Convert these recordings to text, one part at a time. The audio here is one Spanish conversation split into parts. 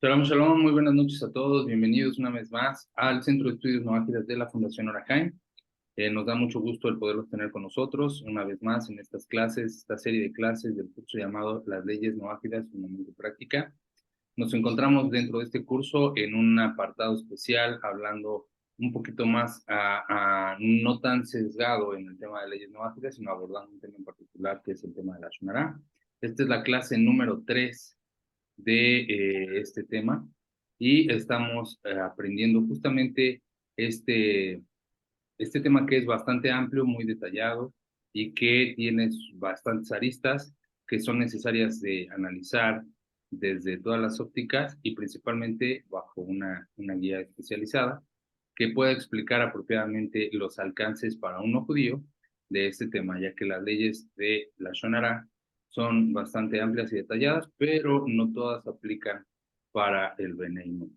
Shalom, shalom, muy buenas noches a todos, bienvenidos una vez más al Centro de Estudios Noágidas de la Fundación Orahaim. Nos da mucho gusto el poderlos tener con nosotros una vez más en estas clases, esta serie de clases del curso llamado Las Leyes Noágidas, Fundamento y Práctica. Nos encontramos dentro de este curso en un apartado especial hablando un poquito más no tan sesgado en el tema de leyes noágidas, sino abordando un tema en particular que es el tema de la Shonará. Esta es la clase número 3 de este tema y estamos aprendiendo justamente este, este tema que es bastante amplio, muy detallado y que tiene bastantes aristas que son necesarias de analizar desde todas las ópticas y principalmente bajo una guía especializada que pueda explicar apropiadamente los alcances para un no judío de este tema, ya que las leyes de la Shonara son bastante amplias y detalladas, pero no todas aplican para el Bnei Noach.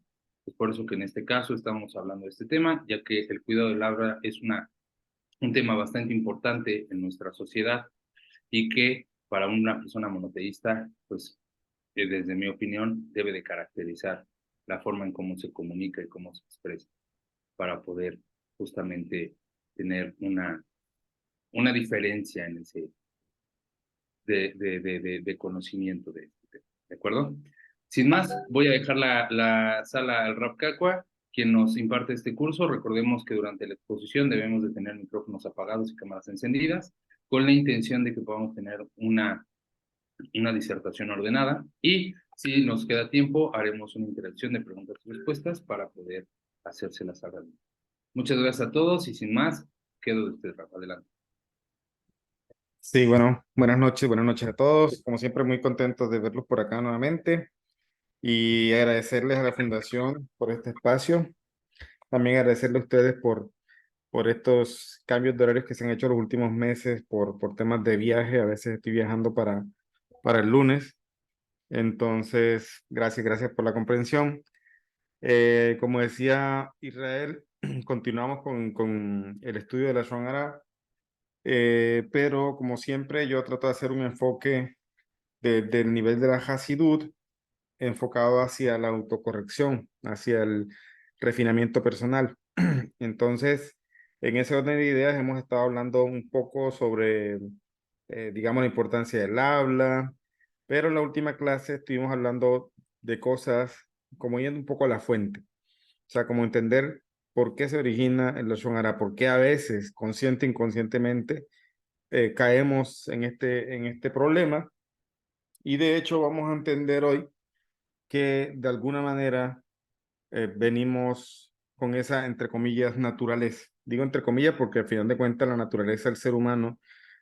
Es por eso que en este caso estamos hablando de este tema, ya que el cuidado del habla es un tema bastante importante en nuestra sociedad y que para una persona monoteísta, pues desde mi opinión, debe de caracterizar la forma en cómo se comunica y cómo se expresa para poder justamente tener una diferencia en ese de conocimiento de este tema. ¿De acuerdo? Sin más, voy a dejar la sala al Rab Kakwa, quien nos imparte este curso. Recordemos que durante la exposición debemos de tener micrófonos apagados y cámaras encendidas, con la intención de que podamos tener una disertación ordenada. Y si nos queda tiempo, haremos una interacción de preguntas y respuestas para poder hacérselas a la luz. Muchas gracias a todos y sin más, quedo de usted, Rafa. Adelante. Sí, bueno, buenas noches a todos. Como siempre, muy contentos de verlos por acá nuevamente y agradecerles a la Fundación por este espacio. También agradecerle a ustedes por estos cambios de horarios que se han hecho los últimos meses por temas de viaje. A veces estoy viajando para el lunes. Entonces, gracias por la comprensión. Como decía Israel, continuamos con el estudio de la Shon Ara, pero como siempre yo trato de hacer un enfoque del nivel de la Hasidut enfocado hacia la autocorrección, hacia el refinamiento personal. Entonces, en ese orden de ideas hemos estado hablando un poco sobre, digamos, la importancia del habla, pero en la última clase estuvimos hablando de cosas como yendo un poco a la fuente, o sea, como entender por qué se origina el Lashon Hara, por qué a veces, consciente e inconscientemente, caemos en este problema. Y de hecho vamos a entender hoy que de alguna manera venimos con esa, entre comillas, naturaleza. Digo entre comillas porque al final de cuentas la naturaleza del ser humano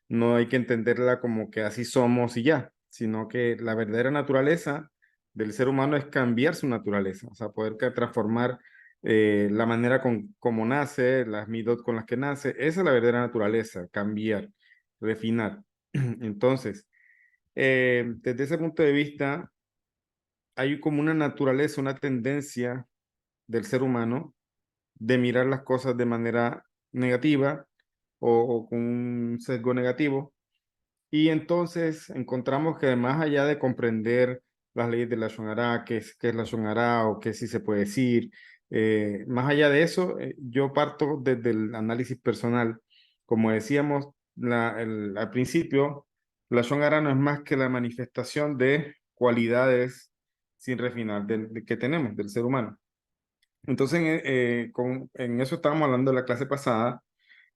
no hay que entenderla como que así somos y ya, sino que la verdadera naturaleza del ser humano es cambiar su naturaleza, o sea, poder transformar la manera como nace, las midot con las que nace, esa es la verdadera naturaleza, cambiar, refinar. Entonces, desde ese punto de vista, hay como una naturaleza, una tendencia del ser humano de mirar las cosas de manera negativa o con un sesgo negativo. Y entonces encontramos que más allá de comprender las leyes de la Shonará, qué es la Shonará o qué sí se puede decir, más allá de eso, yo parto desde el análisis personal. Como decíamos al principio, la Shonará no es más que la manifestación de cualidades sin refinar que tenemos, del ser humano. Entonces, en eso estábamos hablando de la clase pasada,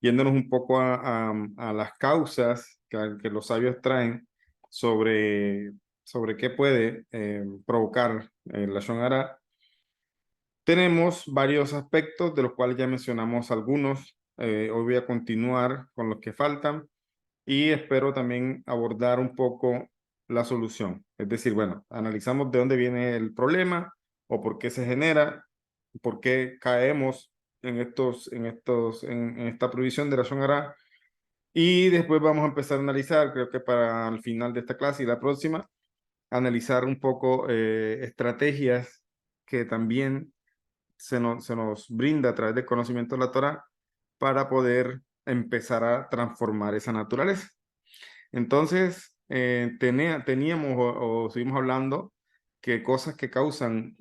yéndonos un poco a las causas que los sabios traen sobre, sobre qué puede provocar la Shonara. Tenemos varios aspectos de los cuales ya mencionamos algunos. Hoy voy a continuar con los que faltan y espero también abordar un poco la solución. Es decir, bueno, analizamos de dónde viene el problema o por qué se genera, por qué caemos en esta prohibición de la Shonara. Y después vamos a empezar a analizar, creo que para el final de esta clase y la próxima, analizar un poco estrategias que también se nos brinda a través del conocimiento de la Torah para poder empezar a transformar esa naturaleza. Entonces, teníamos o seguimos hablando que cosas que causan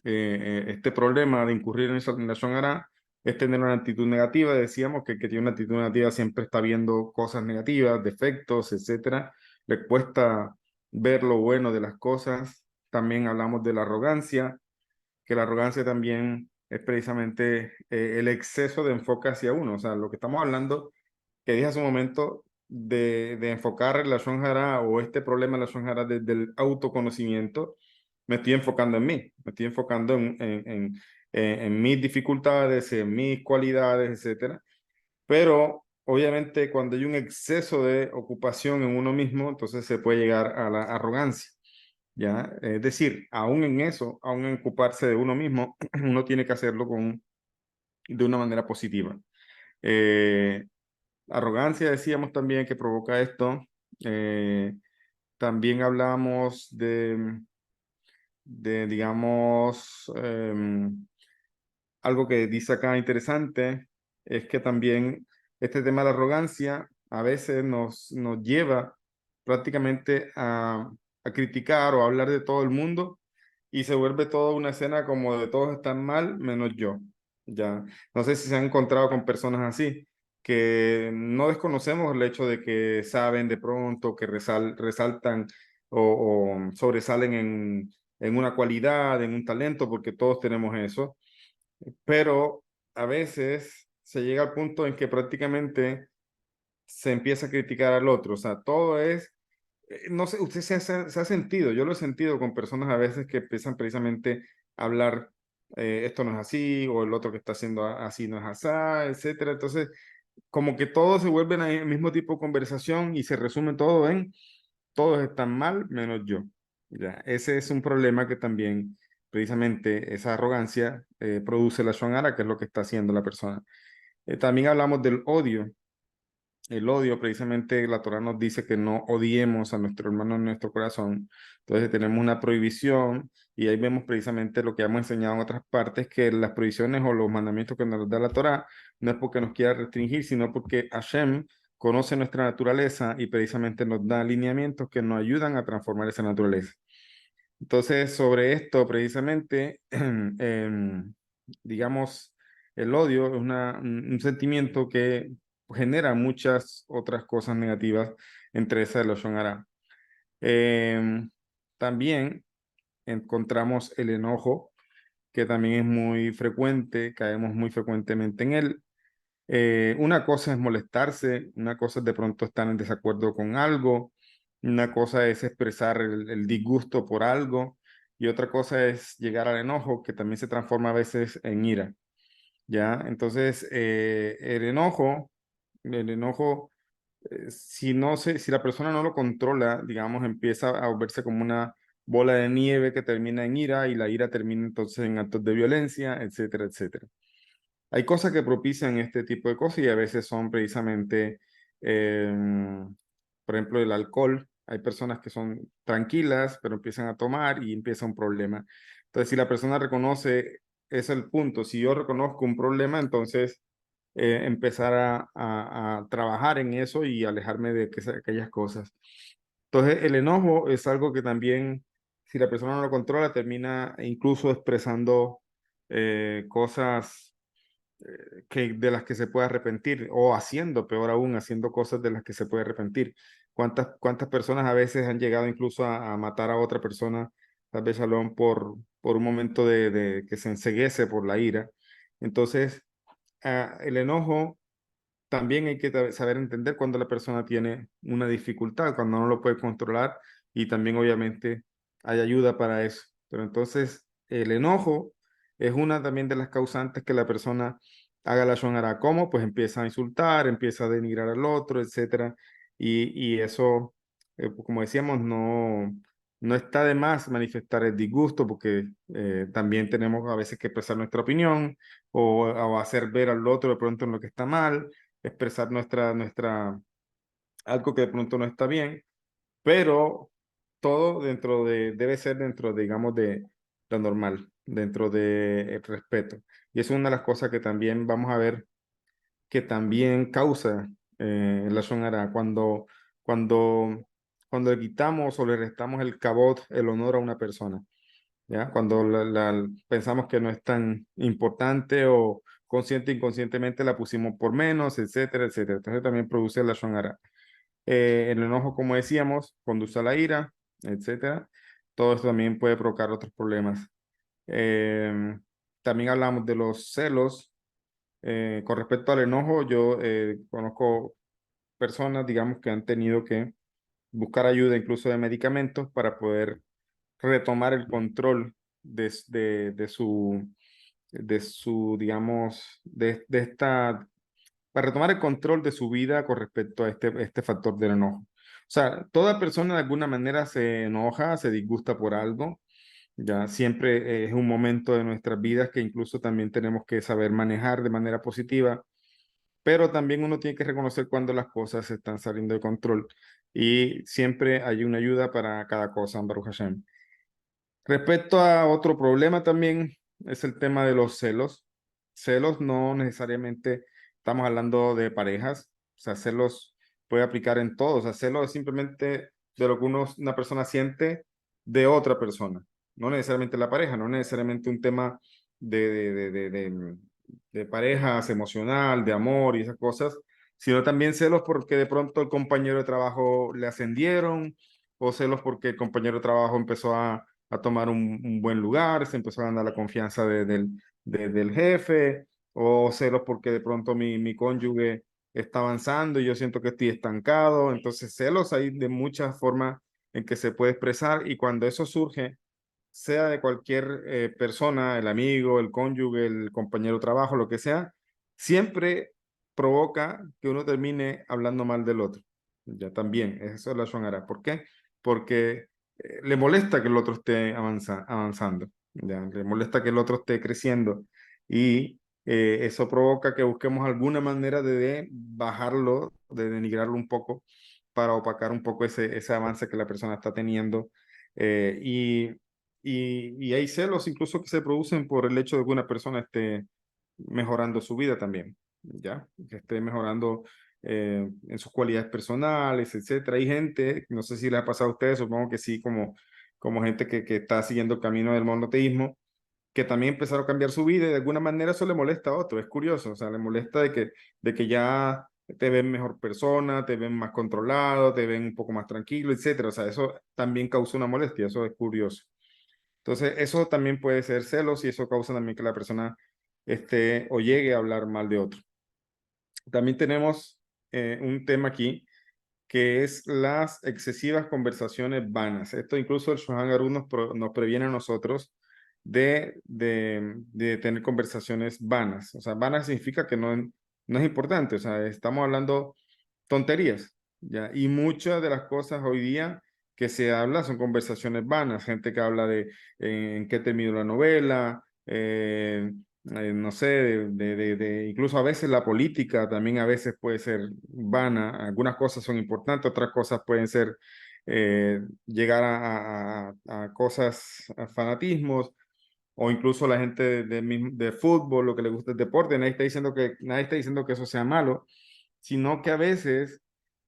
este problema de incurrir en esa relación hará es tener una actitud negativa. Decíamos que el que tiene una actitud negativa siempre está viendo cosas negativas, defectos, etcétera. Le cuesta ver lo bueno de las cosas. También hablamos de la arrogancia, que la arrogancia también es precisamente el exceso de enfoque hacia uno. O sea, lo que estamos hablando, que dije hace un momento, de enfocar la Shonjara o este problema de la Shonjara desde el autoconocimiento, me estoy enfocando en mí, me estoy enfocando en mis dificultades, en mis cualidades, etcétera. Pero obviamente cuando hay un exceso de ocupación en uno mismo, entonces se puede llegar a la arrogancia. ¿Ya? Es decir, aún en eso, aún en ocuparse de uno mismo, uno tiene que hacerlo de una manera positiva. Eh, Arrogancia decíamos también que provoca esto. También hablamos digamos, algo que dice acá interesante, es que también este tema de la arrogancia a veces nos lleva prácticamente a criticar o a hablar de todo el mundo y se vuelve toda una escena como de todos están mal menos yo. Ya, no sé si se han encontrado con personas así, que no desconocemos el hecho de que saben de pronto, que resaltan o sobresalen en una cualidad, en un talento, porque todos tenemos eso, pero a veces se llega al punto en que prácticamente se empieza a criticar al otro. O sea, todo es, no sé, usted se ha sentido, yo lo he sentido con personas a veces que empiezan precisamente a hablar, esto no es así, o el otro que está haciendo así no es así, etcétera. Entonces, como que todos se vuelven al mismo tipo de conversación y se resume todo en todos están mal menos yo. Ya, ese es un problema que también, precisamente, esa arrogancia produce la shonara, que es lo que está haciendo la persona. También hablamos del odio. El odio, precisamente, la Torah nos dice que no odiemos a nuestro hermano en nuestro corazón. Entonces tenemos una prohibición y ahí vemos precisamente lo que hemos enseñado en otras partes, que las prohibiciones o los mandamientos que nos da la Torah no es porque nos quiera restringir, sino porque Hashem conoce nuestra naturaleza y precisamente nos da alineamientos que nos ayudan a transformar esa naturaleza. Entonces, sobre esto, precisamente, digamos, el odio es un sentimiento que genera muchas otras cosas negativas, entre esas el Lashon Hara. También encontramos el enojo, que también es muy frecuente, caemos muy frecuentemente en él. Una cosa es molestarse, una cosa es de pronto estar en desacuerdo con algo, una cosa es expresar el disgusto por algo y otra cosa es llegar al enojo, que también se transforma a veces en ira, ¿ya? Entonces, el enojo, si la persona no lo controla, digamos, empieza a volverse como una bola de nieve que termina en ira y la ira termina entonces en actos de violencia, etcétera, etcétera. Hay cosas que propician este tipo de cosas y a veces son precisamente, eh, por ejemplo, el alcohol. Hay personas que son tranquilas, pero empiezan a tomar y empieza un problema. Entonces, si la persona reconoce, es el punto. Si yo reconozco un problema, entonces empezar a trabajar en eso y alejarme de aquellas cosas. Entonces, el enojo es algo que también, si la persona no lo controla, termina incluso expresando cosas de las que se puede arrepentir, o haciendo, peor aún, haciendo cosas de las que se puede arrepentir. ¿Cuántas personas a veces han llegado incluso a matar a otra persona, tal vez Shalom, por un momento de que se enceguece por la ira? Entonces, el enojo también hay que saber entender cuando la persona tiene una dificultad, cuando no lo puede controlar, y también obviamente hay ayuda para eso. Pero entonces el enojo es una también de las causantes que la persona haga la shonara. ¿Cómo? Pues empieza a insultar, empieza a denigrar al otro, etcétera. Y eso, pues, como decíamos, no está de más manifestar el disgusto porque también tenemos a veces que expresar nuestra opinión o hacer ver al otro de pronto en lo que está mal, expresar algo que de pronto no está bien, pero todo debe ser dentro, digamos, de lo normal, dentro del respeto. Y eso es una de las cosas que también vamos a ver que también causa la shonara cuando cuando le quitamos o le restamos el cabot, el honor a una persona, ¿ya? Cuando pensamos que no es tan importante o consciente o inconscientemente la pusimos por menos, etcétera, etcétera. Entonces también produce la shonara. El enojo, como decíamos, conduce a la ira, etcétera. Todo esto también puede provocar otros problemas. También hablamos de los celos. Con respecto al enojo, yo conozco personas, digamos, que han tenido que buscar ayuda incluso de medicamentos para poder retomar el control de su, digamos, de esta, para retomar el control de su vida con respecto a este factor del enojo. O sea, toda persona de alguna manera se enoja, se disgusta por algo. Ya siempre es un momento de nuestras vidas que incluso también tenemos que saber manejar de manera positiva, pero también uno tiene que reconocer cuando las cosas se están saliendo de control y siempre hay una ayuda para cada cosa, Baruch Hashem. Respecto a otro problema también es el tema de los celos. Celos no necesariamente estamos hablando de parejas, o sea, celos puede aplicar en todo, o sea, celos es simplemente de lo que una persona siente de otra persona, no necesariamente la pareja, no necesariamente un tema de parejas emocional, de amor y esas cosas, sino también celos porque de pronto el compañero de trabajo le ascendieron o celos porque el compañero de trabajo empezó a tomar un buen lugar, se empezó a ganar la confianza del jefe, o celos porque de pronto mi cónyuge está avanzando y yo siento que estoy estancado. Entonces, celos hay de muchas formas en que se puede expresar y cuando eso surge, sea de cualquier persona, el amigo, el cónyuge, el compañero de trabajo, lo que sea, siempre provoca que uno termine hablando mal del otro. Ya también, eso es la shonara. ¿Por qué? Porque le molesta que el otro esté avanzando, ya, le molesta que el otro esté creciendo y eso provoca que busquemos alguna manera de bajarlo, de denigrarlo un poco para opacar un poco ese avance que la persona está teniendo. Y hay celos incluso que se producen por el hecho de que una persona esté mejorando su vida también, ¿ya? Que esté mejorando en sus cualidades personales, etcétera. Hay gente, no sé si les ha pasado a ustedes, supongo que sí, como gente que está siguiendo el camino del monoteísmo, que también empezaron a cambiar su vida y de alguna manera eso le molesta a otro, es curioso, o sea, le molesta de que ya te ven mejor persona, te ven más controlado, te ven un poco más tranquilo, etcétera. O sea, eso también causa una molestia, eso es curioso. Entonces, eso también puede ser celos y eso causa también que la persona esté o llegue a hablar mal de otro. También tenemos un tema aquí que es las excesivas conversaciones vanas. Esto incluso el Shohan Garud nos previene a nosotros de tener conversaciones vanas. O sea, vanas significa que no es importante. O sea, estamos hablando tonterías, ¿ya? Y muchas de las cosas hoy día que se habla son conversaciones vanas. Gente que habla de en qué terminó la novela, no sé, incluso a veces la política también a veces puede ser vana, algunas cosas son importantes, otras cosas pueden ser llegar a cosas, a fanatismos, o incluso la gente de fútbol, lo que le gusta el deporte, nadie está diciendo que eso sea malo, sino que a veces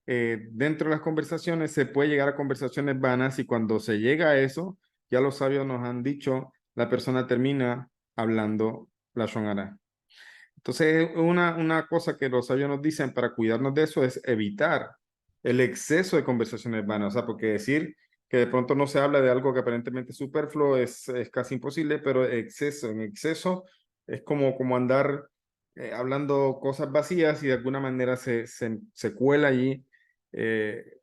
dentro de las conversaciones se puede llegar a conversaciones vanas y cuando se llega a eso, ya los sabios nos han dicho, la persona termina hablando la shonara. Entonces, una cosa que los sabios nos dicen para cuidarnos de eso es evitar el exceso de conversaciones vanas. O sea, porque decir que de pronto no se habla de algo que aparentemente es superfluo es casi imposible, pero en exceso es como andar hablando cosas vacías y de alguna manera se cuela allí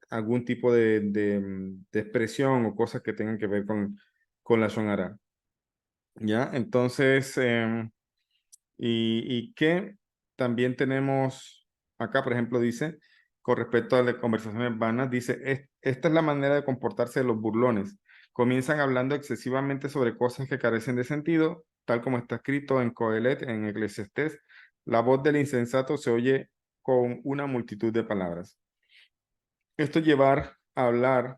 algún tipo de expresión o cosas que tengan que ver con la shonara. ¿Ya? Entonces, y que también tenemos acá, por ejemplo, dice, con respecto a las conversaciones vanas, dice, esta es la manera de comportarse de los burlones. Comienzan hablando excesivamente sobre cosas que carecen de sentido, tal como está escrito en Coelet, en Eclesiastés. La voz del insensato se oye con una multitud de palabras. Esto llevar a hablar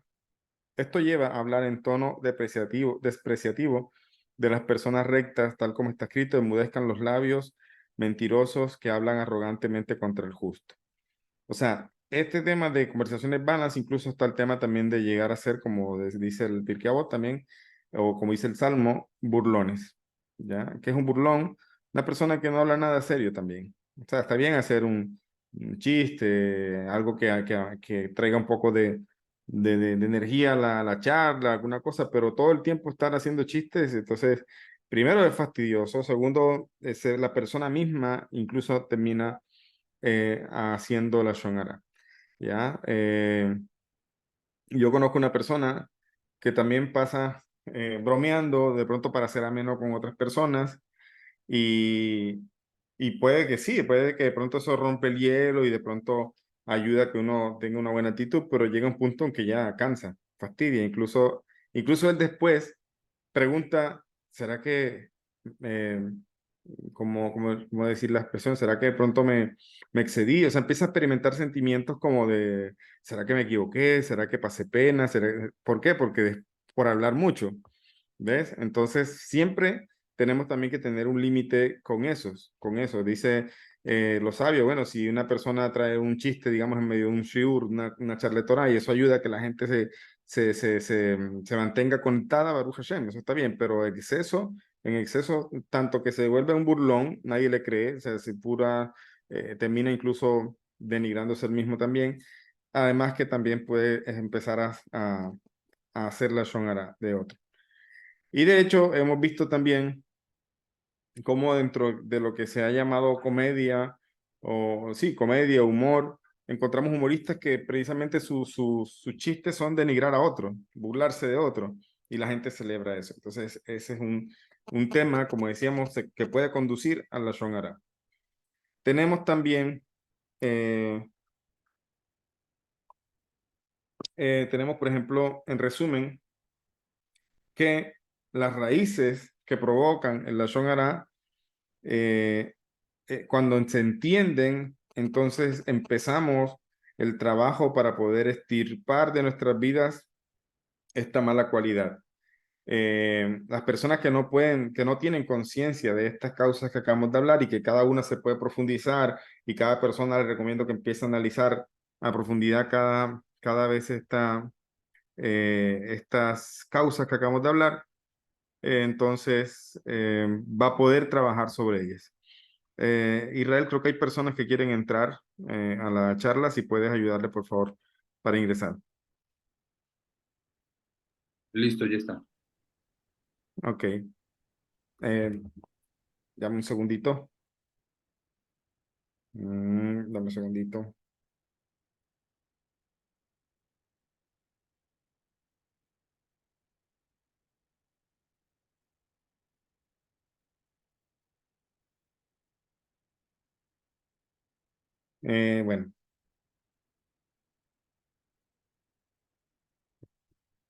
Esto lleva a hablar en tono despreciativo de las personas rectas, tal como está escrito, enmudezcan los labios mentirosos que hablan arrogantemente contra el justo. O sea, este tema de conversaciones vanas, incluso está el tema también de llegar a ser, como dice el Pirkei Avot también, o como dice el Salmo, burlones, ¿ya? ¿Qué es un burlón? Una persona que no habla nada serio también. O sea, está bien hacer un chiste, algo que traiga un poco de energía a la charla, alguna cosa, pero todo el tiempo estar haciendo chistes, entonces, primero es fastidioso, segundo, la persona misma incluso termina haciendo la shonara. ¿Ya? Yo conozco una persona que también pasa bromeando de pronto para hacer ameno con otras personas y, y puede que sí, puede que de pronto eso rompe el hielo y de pronto ayuda a que uno tenga una buena actitud, pero llega un punto en que ya cansa, fastidia, incluso él después pregunta, ¿será que eh, como decir la expresión, ¿será que de pronto me excedí? O sea, empieza a experimentar sentimientos como de, ¿será que me equivoqué? ¿Será que pasé pena? ¿Por qué? Porque por hablar mucho, ¿ves? Entonces, siempre tenemos también que tener un límite con eso. Dice los sabios, bueno, si una persona trae un chiste, digamos, en medio de un shiur, una charletora, y eso ayuda a que la gente se mantenga conectada, Baruch Hashem, eso está bien, pero en exceso, tanto que se vuelve un burlón, nadie le cree, o sea, si pura, termina incluso denigrándose el mismo también, además que también puede empezar a hacer la shonara de otro. Y de hecho, hemos visto también cómo dentro de lo que se ha llamado comedia, o sí, comedia, humor, encontramos humoristas que precisamente sus chistes son denigrar a otro, burlarse de otro, y la gente celebra eso. Entonces, ese es un tema, como decíamos, que puede conducir a la shonara. Tenemos también, eh, tenemos, por ejemplo, en resumen, que las raíces que provocan el lashon hara cuando se entienden, entonces empezamos el trabajo para poder extirpar de nuestras vidas esta mala cualidad. Las personas que no pueden, que no tienen conciencia de estas causas que acabamos de hablar y que cada una se puede profundizar y cada persona le recomiendo que empiece a analizar a profundidad cada vez estas causas que acabamos de hablar, entonces va a poder trabajar sobre ellas. Israel, creo que hay personas que quieren entrar a la charla. Si puedes ayudarle, por favor, para ingresar. Listo, ya está. Ok. Dame un segundito. Dame un segundito. Bueno,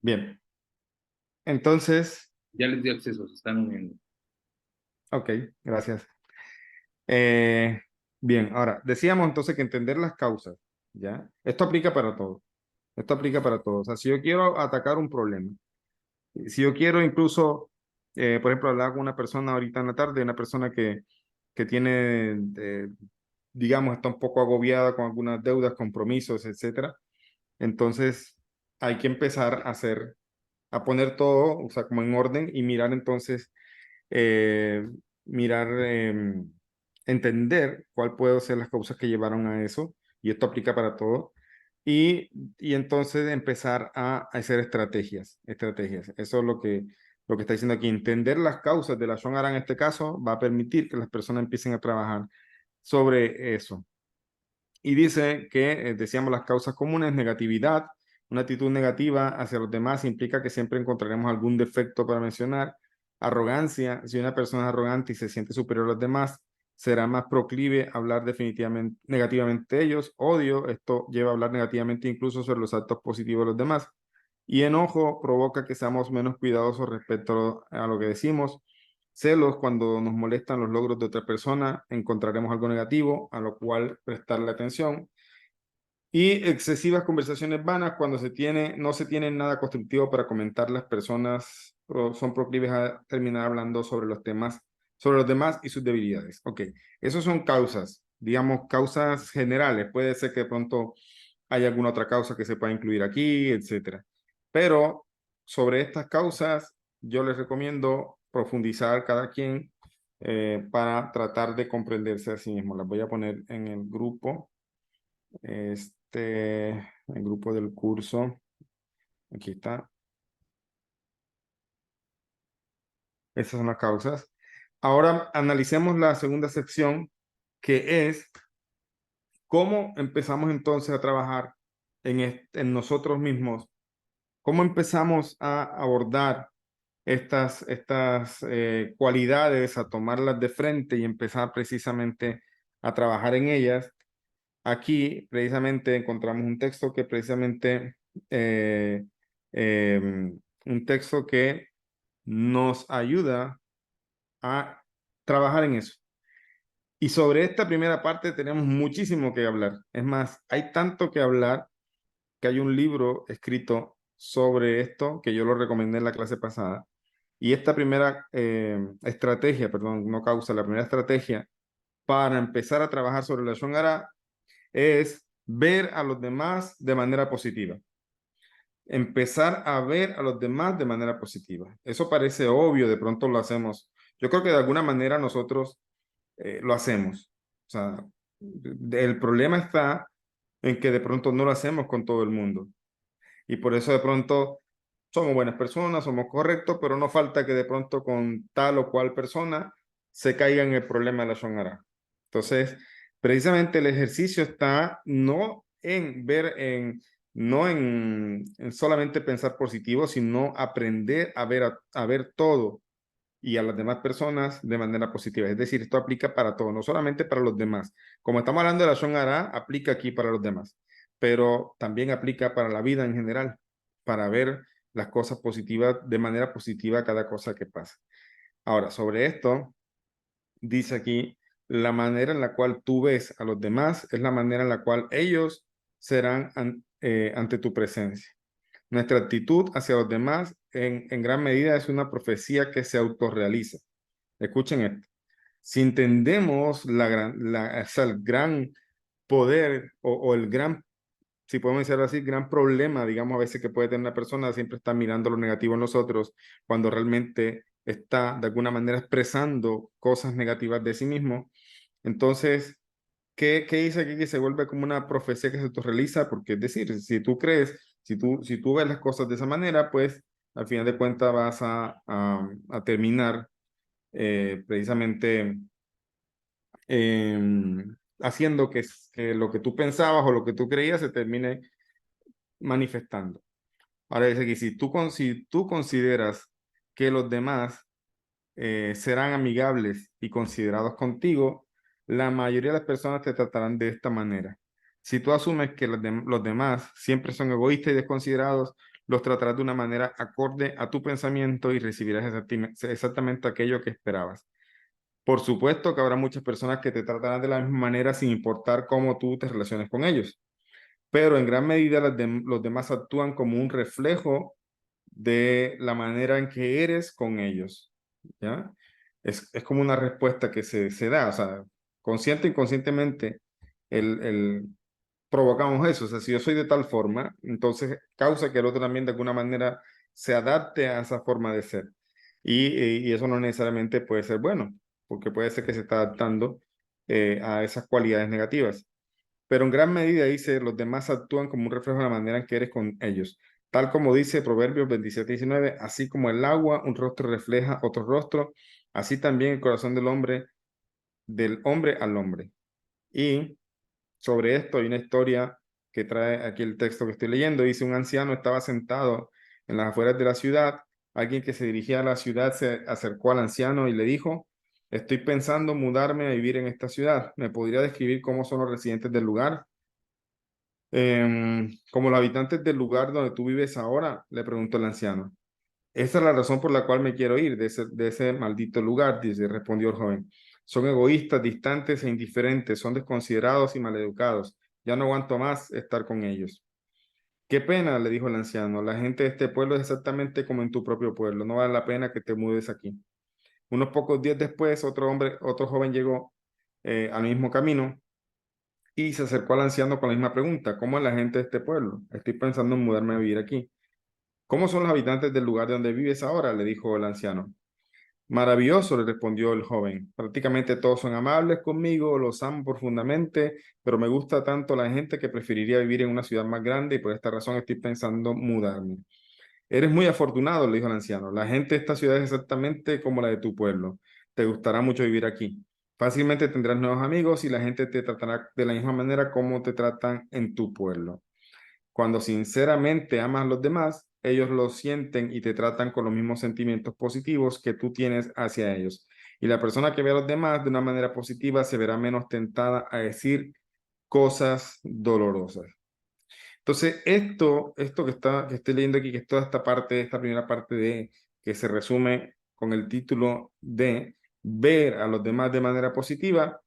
bien. Entonces, Ya les di acceso, se están uniendo. ok, gracias. Eh, bien, ahora, decíamos entonces que entender las causas, ¿ya? Esto aplica para todo. Esto aplica para todo. O sea, si yo quiero atacar un problema, si yo quiero incluso, por ejemplo, hablar con una persona ahorita en la tarde, una persona que tiene, digamos, está un poco agobiada con algunas deudas, compromisos, etcétera. Entonces, hay que empezar a poner todo, o sea, como en orden y mirar entonces, eh, mirar, entender cuál pueden ser las causas que llevaron a eso, y esto aplica para todo, y entonces empezar a hacer estrategias. Eso es lo que está diciendo aquí. Entender las causas de la Shon Hara en este caso va a permitir que las personas empiecen a trabajar sobre eso. Y dice que, decíamos, las causas comunes, negatividad, una actitud negativa hacia los demás implica que siempre encontraremos algún defecto para mencionar. Arrogancia, si una persona es arrogante y se siente superior a los demás, será más proclive a hablar definitivamente negativamente de ellos. Odio, esto lleva a hablar negativamente incluso sobre los actos positivos de los demás. Y enojo provoca que seamos menos cuidadosos respecto a lo que decimos. Celos, cuando nos molestan los logros de otra persona, encontraremos algo negativo a lo cual prestarle atención. Y excesivas conversaciones vanas, cuando no se tiene nada constructivo para comentar, las personas son proclives a terminar hablando sobre los demás y sus debilidades. Ok, esas son causas, digamos, causas generales. Puede ser que de pronto hay alguna otra causa que se pueda incluir aquí, etcétera. Pero sobre estas causas, yo les recomiendo profundizar cada quien para tratar de comprenderse a sí mismo. Las voy a poner en el grupo, el grupo del curso. Aquí está. Esas son las causas. Ahora analicemos la segunda sección, que es cómo empezamos entonces a trabajar en nosotros mismos, cómo empezamos a abordar estas cualidades, a tomarlas de frente y empezar precisamente a trabajar en ellas. Aquí precisamente encontramos un texto que precisamente, eh, un texto que nos ayuda a trabajar en eso. Y sobre esta primera parte tenemos muchísimo que hablar. Es más, hay tanto que hablar que hay un libro escrito sobre esto que yo lo recomendé en la clase pasada. Y esta primera estrategia, perdón, no causa, la primera estrategia para empezar a trabajar sobre la Shongara es ver a los demás de manera positiva. Empezar a ver a los demás de manera positiva. Eso parece obvio, de pronto lo hacemos. Yo creo que de alguna manera nosotros lo hacemos. O sea, el problema está en que de pronto no lo hacemos con todo el mundo. Y por eso de pronto somos buenas personas, somos correctos, pero no falta que de pronto con tal o cual persona se caiga en el problema de la Shonara. Entonces, precisamente el ejercicio está no en ver, no en solamente pensar positivo, sino aprender a ver todo y a las demás personas de manera positiva. Es decir, esto aplica para todo, no solamente para los demás. Como estamos hablando de la Shonara, aplica aquí para los demás, pero también aplica para la vida en general, para ver las cosas positivas, de manera positiva cada cosa que pasa. Ahora, sobre esto, dice aquí, la manera en la cual tú ves a los demás es la manera en la cual ellos serán ante tu presencia. Nuestra actitud hacia los demás en gran medida es una profecía que se autorrealiza. Escuchen esto. Si entendemos o sea, el gran poder o el gran, si podemos decirlo así, gran problema, digamos, a veces que puede tener una persona, siempre está mirando lo negativo en nosotros, cuando realmente está de alguna manera expresando cosas negativas de sí mismo. Entonces, ¿qué dice aquí? Que se vuelve como una profecía que se autorrealiza, porque es decir, si tú crees, si tú ves las cosas de esa manera, pues al final de cuentas vas a terminar precisamente haciendo que lo que tú pensabas o lo que tú creías se termine manifestando. Ahora dice que si tú consideras que los demás serán amigables y considerados contigo, la mayoría de las personas te tratarán de esta manera. Si tú asumes que los demás siempre son egoístas y desconsiderados, los tratarás de una manera acorde a tu pensamiento y recibirás exactamente aquello que esperabas. Por supuesto que habrá muchas personas que te tratarán de la misma manera sin importar cómo tú te relaciones con ellos, pero en gran medida los demás actúan como un reflejo de la manera en que eres con ellos, ¿ya? Es como una respuesta que se da, o sea, consciente e inconscientemente, el, provocamos eso, o sea, si yo soy de tal forma, entonces causa que el otro también de alguna manera se adapte a esa forma de ser. Y eso no necesariamente puede ser bueno, porque puede ser que se está adaptando a esas cualidades negativas. Pero en gran medida dice, los demás actúan como un reflejo de la manera en que eres con ellos. Tal como dice Proverbios 27:19, así como el agua, un rostro refleja otro rostro, así también el corazón del hombre al hombre. Y sobre esto hay una historia que trae aquí el texto que estoy leyendo. Dice, un anciano estaba sentado en las afueras de la ciudad. Alguien que se dirigía a la ciudad se acercó al anciano y le dijo, estoy pensando mudarme a vivir en esta ciudad. ¿Me podría describir cómo son los residentes del lugar? Como los habitantes del lugar donde tú vives ahora, le preguntó el anciano. Esa es la razón por la cual me quiero ir de ese maldito lugar, dice, respondió el joven. Son egoístas, distantes e indiferentes, son desconsiderados y maleducados. Ya no aguanto más estar con ellos. Qué pena, le dijo el anciano. La gente de este pueblo es exactamente como en tu propio pueblo. No vale la pena que te mudes aquí. Unos pocos días después, otro joven llegó al mismo camino y se acercó al anciano con la misma pregunta: ¿cómo es la gente de este pueblo? Estoy pensando en mudarme a vivir aquí. ¿Cómo son los habitantes del lugar donde vives ahora?, le dijo el anciano. Maravilloso, le respondió el joven. Prácticamente todos son amables conmigo, los amo profundamente, pero me gusta tanto la gente que preferiría vivir en una ciudad más grande y por esta razón estoy pensando mudarme. Eres muy afortunado, le dijo el anciano. La gente de esta ciudad es exactamente como la de tu pueblo. Te gustará mucho vivir aquí. Fácilmente tendrás nuevos amigos y la gente te tratará de la misma manera como te tratan en tu pueblo. Cuando sinceramente amas a los demás, ellos lo sienten y te tratan con los mismos sentimientos positivos que tú tienes hacia ellos. Y la persona que ve a los demás de una manera positiva se verá menos tentada a decir cosas dolorosas. Entonces, que estoy leyendo aquí, que es toda esta parte, esta primera parte de que se resume con el título de ver a los demás de manera positiva.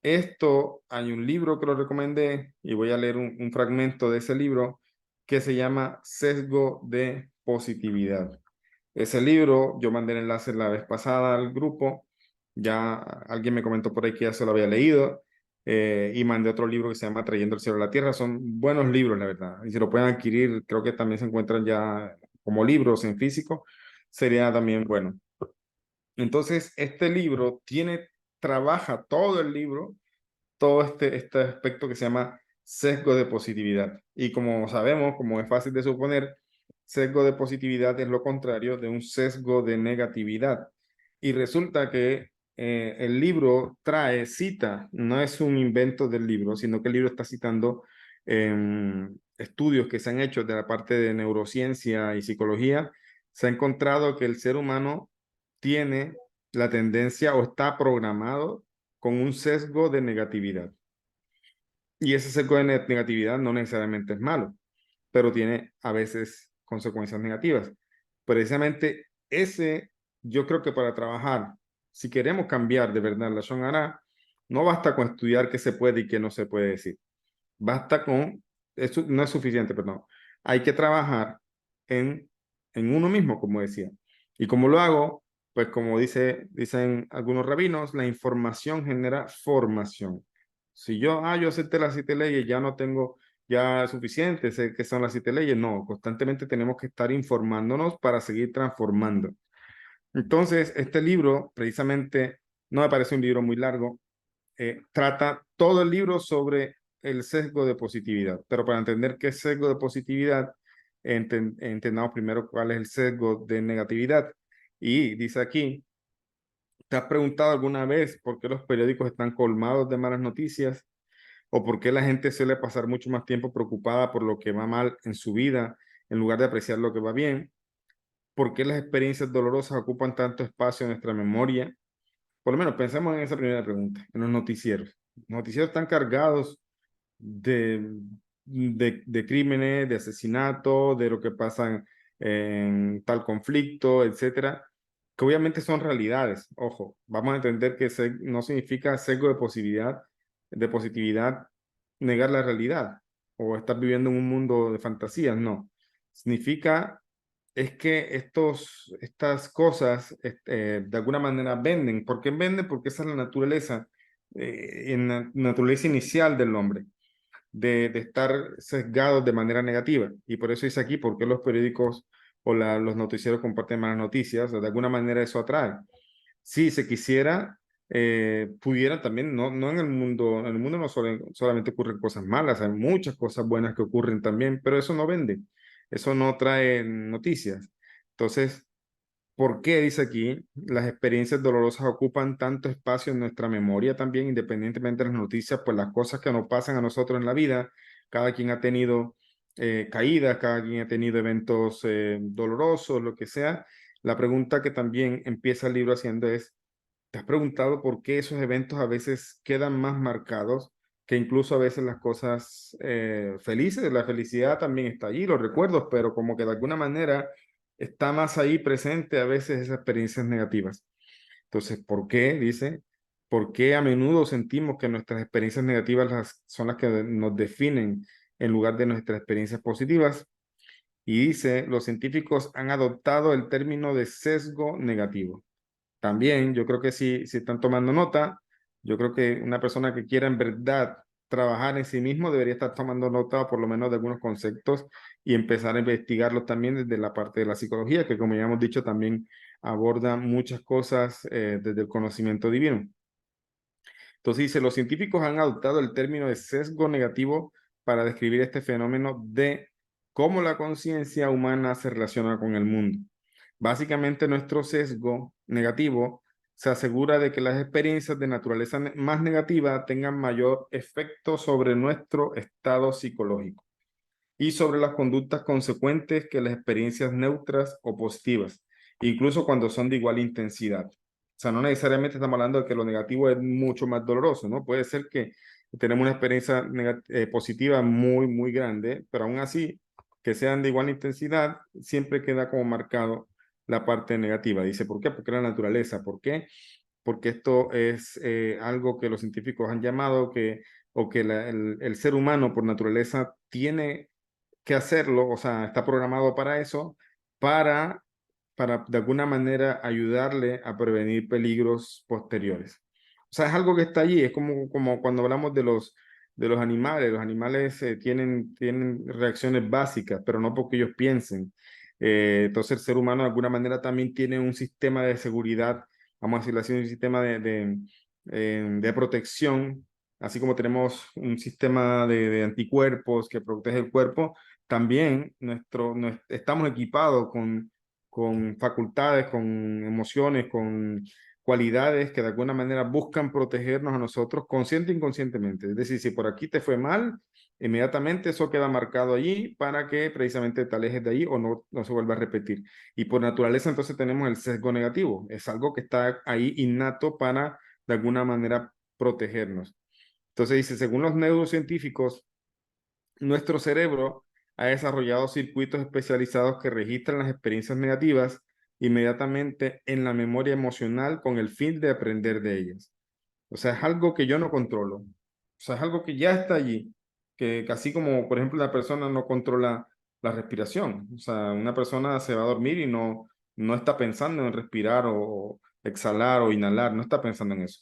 Esto, hay un libro que lo recomendé y voy a leer un fragmento de ese libro que se llama Sesgo de Positividad. Ese libro, yo mandé el enlace la vez pasada al grupo, ya alguien me comentó por ahí que ya se lo había leído, y mandé otro libro que se llama Trayendo el cielo a la tierra. Son buenos libros, la verdad, y si lo pueden adquirir, creo que también se encuentran ya como libros en físico, sería también bueno. Entonces, este libro trabaja todo el libro, todo este aspecto que se llama sesgo de positividad. Y como sabemos, como es fácil de suponer, sesgo de positividad es lo contrario de un sesgo de negatividad. Y resulta que el libro cita, no es un invento del libro, sino que el libro está citando estudios que se han hecho de la parte de neurociencia y psicología. Se ha encontrado que el ser humano tiene la tendencia o está programado con un sesgo de negatividad. Y ese sesgo de negatividad no necesariamente es malo, pero tiene a veces consecuencias negativas. Precisamente yo creo que para trabajar, si queremos cambiar de verdad la Shonara, no basta con estudiar qué se puede y qué no se puede decir. Basta con, eso no es suficiente, perdón. Hay que trabajar en uno mismo, como decía. ¿Y cómo lo hago? Pues como dicen algunos rabinos, la información genera formación. Si yo acepté las 7 leyes, ya no tengo ya suficiente, sé que son las 7 leyes. No, constantemente tenemos que estar informándonos para seguir transformando. Entonces, este libro, precisamente, no me parece un libro muy largo, trata todo el libro sobre el sesgo de positividad. Pero para entender qué es sesgo de positividad, entendamos primero cuál es el sesgo de negatividad. Y dice aquí, ¿te has preguntado alguna vez por qué los periódicos están colmados de malas noticias? ¿O por qué la gente suele pasar mucho más tiempo preocupada por lo que va mal en su vida en lugar de apreciar lo que va bien? ¿Por qué las experiencias dolorosas ocupan tanto espacio en nuestra memoria? Por lo menos pensemos en esa primera pregunta, en los noticieros. Los noticieros están cargados de crímenes, de asesinatos, de lo que pasa en tal conflicto, etcétera, que obviamente son realidades. Ojo, vamos a entender que no significa sesgo de positividad, negar la realidad o estar viviendo en un mundo de fantasías, no. Significa es que estas cosas de alguna manera venden. ¿Por qué venden? Porque esa es la naturaleza, en la naturaleza inicial del hombre, de estar sesgados de manera negativa. Y por eso dice aquí, ¿por qué los periódicos o los noticieros comparten malas noticias? De alguna manera eso atrae. Si se quisiera, pudiera también, no en el mundo no solamente ocurren cosas malas, hay muchas cosas buenas que ocurren también, pero eso no vende, eso no trae noticias. Entonces, ¿por qué dice aquí? Las experiencias dolorosas ocupan tanto espacio en nuestra memoria también, independientemente de las noticias, pues las cosas que nos pasan a nosotros en la vida, cada quien ha tenido caídas, cada quien ha tenido eventos dolorosos, lo que sea. La pregunta que también empieza el libro haciendo es, ¿te has preguntado por qué esos eventos a veces quedan más marcados que incluso a veces las cosas felices? La felicidad también está allí, los recuerdos, pero como que de alguna manera está más ahí presente a veces esas experiencias negativas. Entonces, ¿por qué? Dice, ¿por qué a menudo sentimos que nuestras experiencias negativas son las que nos definen en lugar de nuestras experiencias positivas? Y dice, los científicos han adoptado el término de sesgo negativo. También yo creo que si están tomando nota, yo creo que una persona que quiera en verdad trabajar en sí mismo, debería estar tomando nota por lo menos de algunos conceptos y empezar a investigarlos también desde la parte de la psicología, que como ya hemos dicho también aborda muchas cosas desde el conocimiento divino. Entonces dice, los científicos han adoptado el término de sesgo negativo para describir este fenómeno de cómo la conciencia humana se relaciona con el mundo. Básicamente nuestro sesgo negativo se asegura de que las experiencias de naturaleza más negativa tengan mayor efecto sobre nuestro estado psicológico y sobre las conductas consecuentes que las experiencias neutras o positivas, incluso cuando son de igual intensidad. O sea, no necesariamente estamos hablando de que lo negativo es mucho más doloroso, ¿no? Puede ser que tenemos una experiencia positiva muy, muy grande, pero aún así, que sean de igual intensidad, siempre queda como marcado la parte negativa. Dice, ¿por qué? Porque la naturaleza. ¿Por qué? Porque esto es algo que los científicos han llamado que, o que el ser humano por naturaleza tiene que hacerlo, o sea, está programado para eso, para, para de alguna manera ayudarle a prevenir peligros posteriores. O sea, es algo que está allí, es como cuando hablamos de los animales tienen reacciones básicas, pero no porque ellos piensen. Entonces el ser humano de alguna manera también tiene un sistema de seguridad, vamos a decirlo así, un sistema de protección, así como tenemos un sistema de anticuerpos que protege el cuerpo, también estamos equipados con facultades, con emociones, con cualidades que de alguna manera buscan protegernos a nosotros consciente e inconscientemente. Es decir, si por aquí te fue mal, inmediatamente eso queda marcado allí para que precisamente te alejes de ahí o no se vuelva a repetir. Y por naturaleza entonces tenemos el sesgo negativo. Es algo que está ahí innato para de alguna manera protegernos. Entonces dice, según los neurocientíficos, nuestro cerebro ha desarrollado circuitos especializados que registran las experiencias negativas inmediatamente en la memoria emocional con el fin de aprender de ellas. O sea, es algo que yo no controlo. O sea, es algo que ya está allí. Que así como, por ejemplo, la persona no controla la respiración. O sea, una persona se va a dormir y no está pensando en respirar o exhalar o inhalar. No está pensando en eso.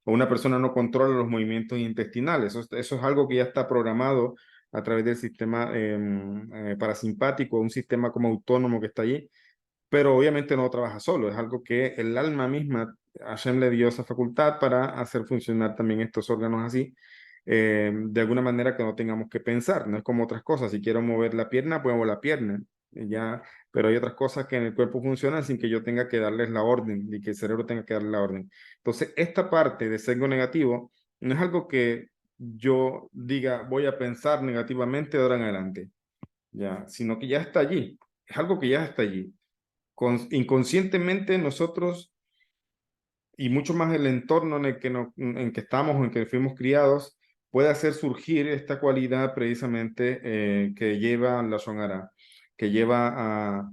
O una persona no controla los movimientos intestinales. Eso es algo que ya está programado a través del sistema parasimpático, un sistema como autónomo que está allí, pero obviamente no trabaja solo, es algo que el alma misma, Hashem le dio esa facultad para hacer funcionar también estos órganos así, de alguna manera que no tengamos que pensar, no es como otras cosas, si quiero mover la pierna, pues muevo la pierna, ya, pero hay otras cosas que en el cuerpo funcionan sin que yo tenga que darles la orden y que el cerebro tenga que darle la orden. Entonces, esta parte de sesgo negativo no es algo que yo diga voy a pensar negativamente de ahora en adelante, ya, sino que ya está allí, es algo que ya está allí inconscientemente nosotros y mucho más el entorno en que estamos, en que fuimos criados, puede hacer surgir esta cualidad precisamente que lleva a la Shonara, que lleva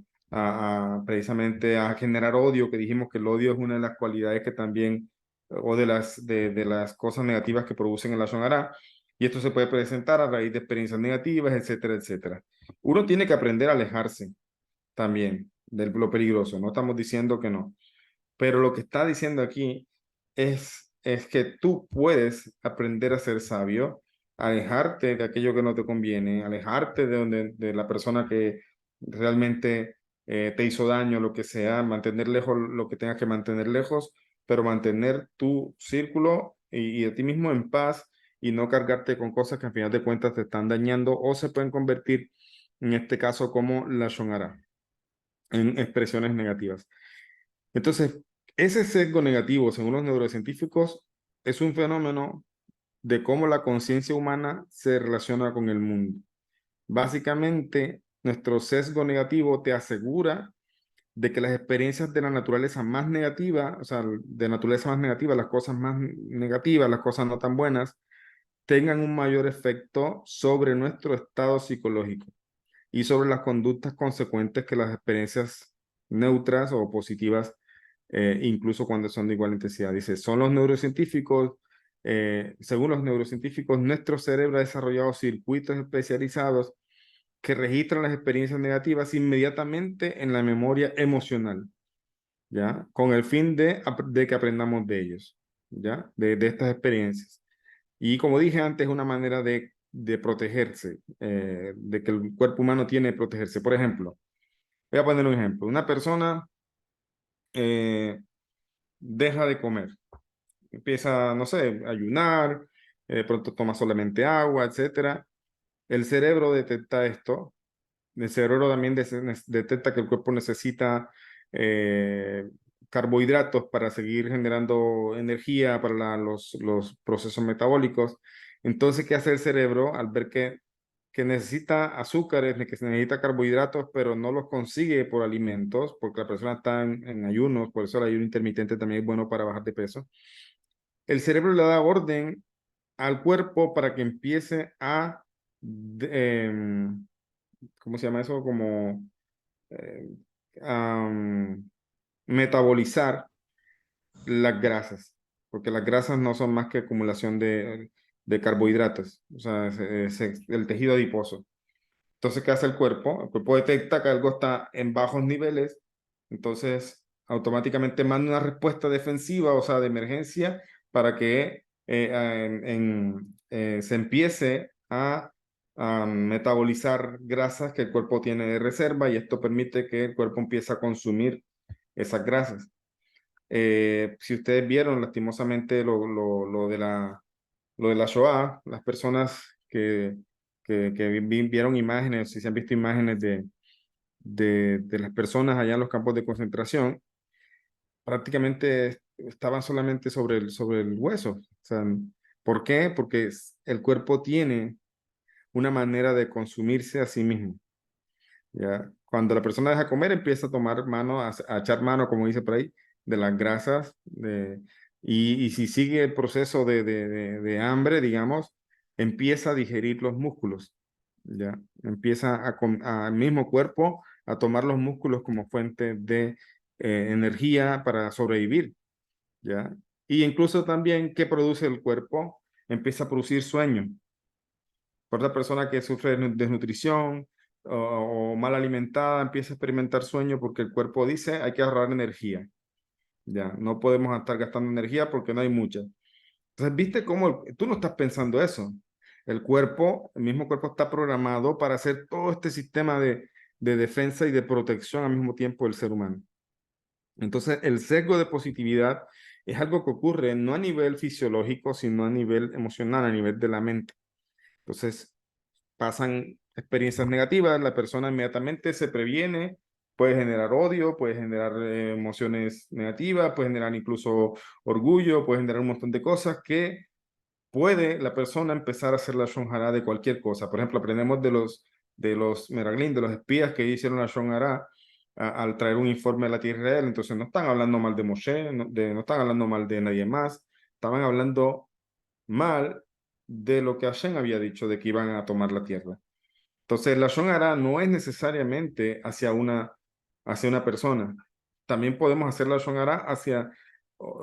precisamente a generar odio, que dijimos que el odio es una de las cualidades que también, o de las cosas negativas que producen en la Shonara, y esto se puede presentar a raíz de experiencias negativas, etcétera, etcétera. Uno tiene que aprender a alejarse también de lo peligroso, no estamos diciendo que no, pero lo que está diciendo aquí es que tú puedes aprender a ser sabio, alejarte de aquello que no te conviene, alejarte de la persona que realmente te hizo daño, lo que sea, mantener lejos lo que tengas que mantener lejos, pero mantener tu círculo y a ti mismo en paz y no cargarte con cosas que al final de cuentas te están dañando o se pueden convertir, en este caso, como la shonara en expresiones negativas. Entonces, ese sesgo negativo, según los neurocientíficos, es un fenómeno de cómo la conciencia humana se relaciona con el mundo. Básicamente, nuestro sesgo negativo te asegura de que las experiencias de la naturaleza más negativa, o sea, de naturaleza más negativa, las cosas más negativas, las cosas no tan buenas, tengan un mayor efecto sobre nuestro estado psicológico y sobre las conductas consecuentes que las experiencias neutras o positivas, incluso cuando son de igual intensidad. Dice, son los neurocientíficos, según los neurocientíficos, nuestro cerebro ha desarrollado circuitos especializados que registran las experiencias negativas inmediatamente en la memoria emocional, ¿ya? Con el fin de que aprendamos de ellos, ¿ya? De estas experiencias. Y como dije antes, es una manera de protegerse, de que el cuerpo humano tiene que protegerse. Por ejemplo, voy a poner un ejemplo. Una persona eh, deja de comer, empieza, no sé, a ayunar, de pronto toma solamente agua, etcétera. El cerebro detecta esto. El cerebro también detecta que el cuerpo necesita eh, carbohidratos para seguir generando energía para los procesos metabólicos. Entonces, ¿qué hace el cerebro al ver que necesita azúcares, que se necesita carbohidratos, pero no los consigue por alimentos, porque la persona está en ayunos, por eso el ayuno intermitente también es bueno para bajar de peso? El cerebro le da orden al cuerpo para que empiece a, ¿cómo se llama eso? Como eh, am, metabolizar las grasas, porque las grasas no son más que acumulación de carbohidratos, o sea, el tejido adiposo. Entonces, ¿qué hace el cuerpo? El cuerpo detecta que algo está en bajos niveles, entonces automáticamente manda una respuesta defensiva, o sea, de emergencia, para que se empiece a metabolizar grasas que el cuerpo tiene de reserva y esto permite que el cuerpo empiece a consumir esas grasas. Si ustedes vieron lastimosamente lo de la Shoah, las personas que vieron imágenes, si se han visto imágenes de las personas allá en los campos de concentración, prácticamente estaban solamente sobre el hueso. O sea, ¿por qué? Porque el cuerpo tiene una manera de consumirse a sí mismo. ¿Ya? Cuando la persona deja comer, empieza a tomar mano, a echar mano, como dice por ahí, de las grasas. Y si sigue el proceso de hambre, digamos, empieza a digerir los músculos. ¿Ya? Empieza al mismo cuerpo a tomar los músculos como fuente de energía para sobrevivir. ¿Ya? Y incluso también, ¿qué produce el cuerpo? Empieza a producir sueño. Por la persona que sufre de desnutrición o mal alimentada, empieza a experimentar sueño porque el cuerpo dice hay que ahorrar energía. Ya, no podemos estar gastando energía porque no hay mucha. Entonces, ¿viste cómo tú no estás pensando eso? El mismo cuerpo está programado para hacer todo este sistema de defensa y de protección al mismo tiempo del ser humano. Entonces, el sesgo de positividad es algo que ocurre no a nivel fisiológico, sino a nivel emocional, a nivel de la mente. Entonces, pasan experiencias negativas, la persona inmediatamente se previene, puede generar odio, puede generar emociones negativas, puede generar incluso orgullo, puede generar un montón de cosas que puede la persona empezar a hacer la shonjara de cualquier cosa. Por ejemplo, aprendemos de los Meraglín, de los espías que hicieron la shonjara al traer un informe a la tierra de Israel. Entonces no están hablando mal de Moshe, no están hablando mal de nadie más, estaban hablando mal de lo que Hashem había dicho de que iban a tomar la tierra. Entonces, la shonara no es necesariamente hacia una persona. También podemos hacer la shonara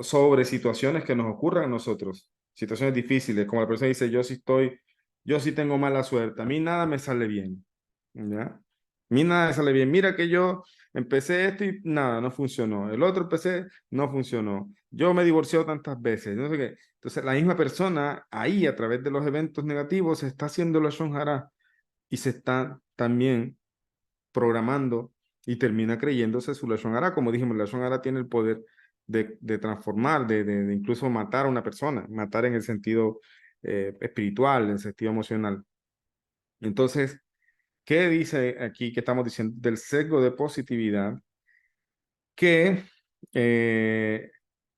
sobre situaciones que nos ocurran a nosotros, situaciones difíciles, como la persona dice, yo sí tengo mala suerte, a mí nada me sale bien, ¿ya? A mí nada me sale bien. Mira que yo empecé esto y nada, no funcionó. El otro empecé, no funcionó. Yo me he divorciado tantas veces, no sé qué. Entonces, la misma persona ahí, a través de los eventos negativos, está haciendo la shonara y se está también programando y termina creyéndose su Lashon Hara. Como dijimos, Lashon Hara tiene el poder de transformar, de incluso matar a una persona, matar en el sentido espiritual, en el sentido emocional. Entonces, ¿qué dice aquí que estamos diciendo del sesgo de positividad? Que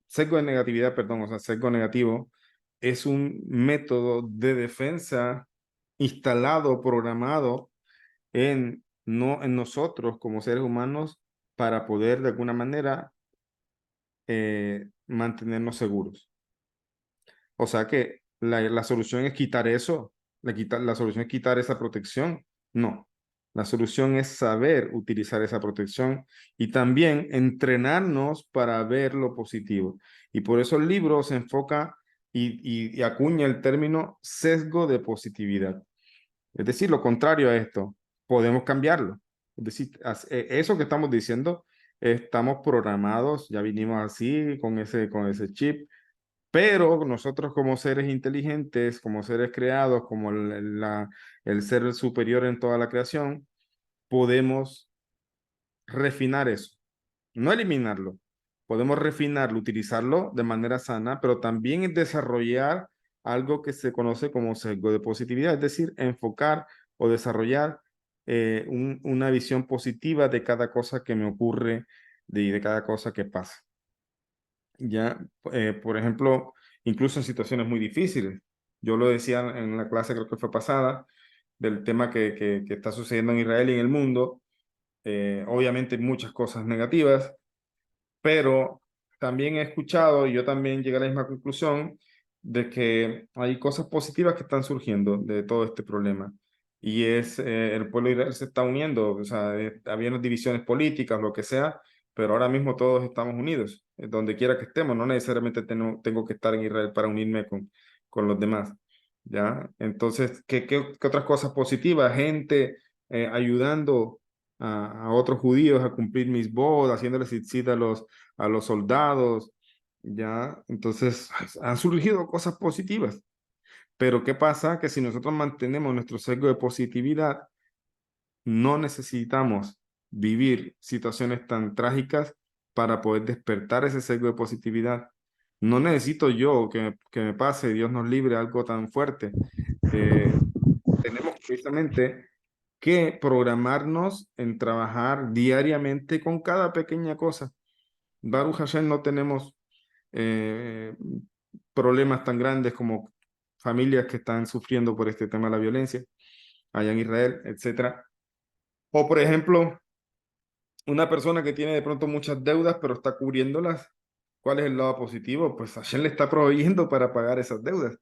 sesgo de negatividad, perdón, o sea, sesgo negativo es un método de defensa instalado, programado no en nosotros como seres humanos para poder de alguna manera mantenernos seguros. O sea que la solución es quitar eso, la solución es quitar esa protección. No, la solución es saber utilizar esa protección y también entrenarnos para ver lo positivo. Y por eso el libro se enfoca y acuña el término sesgo de positividad. Es decir, lo contrario a esto, podemos cambiarlo. Es decir, eso que estamos diciendo, estamos programados, ya vinimos así, con ese chip, Pero nosotros como seres inteligentes, como seres creados, como el ser superior en toda la creación, podemos refinar eso, no eliminarlo. Podemos refinarlo, utilizarlo de manera sana, pero también desarrollar algo que se conoce como sesgo de positividad, es decir, enfocar o desarrollar una visión positiva de cada cosa que me ocurre, de cada cosa que pasa. Ya, por ejemplo, incluso en situaciones muy difíciles. Yo lo decía en la clase, creo que fue pasada, del tema que está sucediendo en Israel y en el mundo. Obviamente muchas cosas negativas, pero también he escuchado y yo también llegué a la misma conclusión de que hay cosas positivas que están surgiendo de todo este problema. Y es el pueblo de Israel se está uniendo, o sea, había unas divisiones políticas, lo que sea, pero ahora mismo todos estamos unidos, donde quiera que estemos, no necesariamente tengo que estar en Israel para unirme con los demás, ¿ya? Entonces, ¿qué otras cosas positivas? Gente ayudando a otros judíos a cumplir mis bodas, haciéndoles tzitzit a los soldados, ¿ya? Entonces, han surgido cosas positivas. Pero ¿qué pasa? Que si nosotros mantenemos nuestro sesgo de positividad, no necesitamos vivir situaciones tan trágicas para poder despertar ese sesgo de positividad. No necesito yo que me pase, Dios nos libre, algo tan fuerte. Tenemos precisamente que programarnos en trabajar diariamente con cada pequeña cosa. Baruch Hashem no tenemos eh, problemas tan grandes como familias que están sufriendo por este tema de la violencia allá en Israel, etcétera. O por ejemplo, una persona que tiene de pronto muchas deudas pero está cubriéndolas. ¿Cuál es el lado positivo? Pues Hashem le está proveyendo para pagar esas deudas.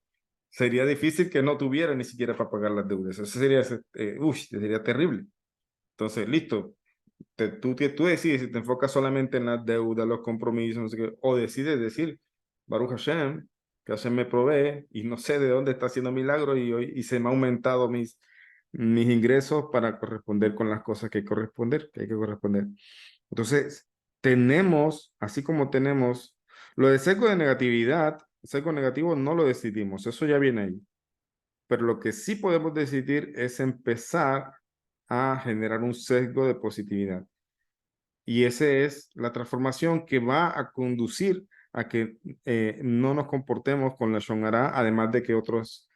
Sería difícil que no tuviera ni siquiera para pagar las deudas. Eso sería terrible. Entonces, listo, tú decides si te enfocas solamente en las deudas, los compromisos, no sé qué, o decides decir, Baruch Hashem, que Hashem me provee y no sé de dónde está haciendo milagros y se me ha aumentado mis ingresos para corresponder con las cosas que hay que corresponder, que hay que corresponder. Entonces, tenemos, así como tenemos, lo de sesgo de negatividad, sesgo negativo no lo decidimos, eso ya viene ahí. Pero lo que sí podemos decidir es empezar a generar un sesgo de positividad. Y esa es la transformación que va a conducir a que no nos comportemos con la Shonara, además de que otras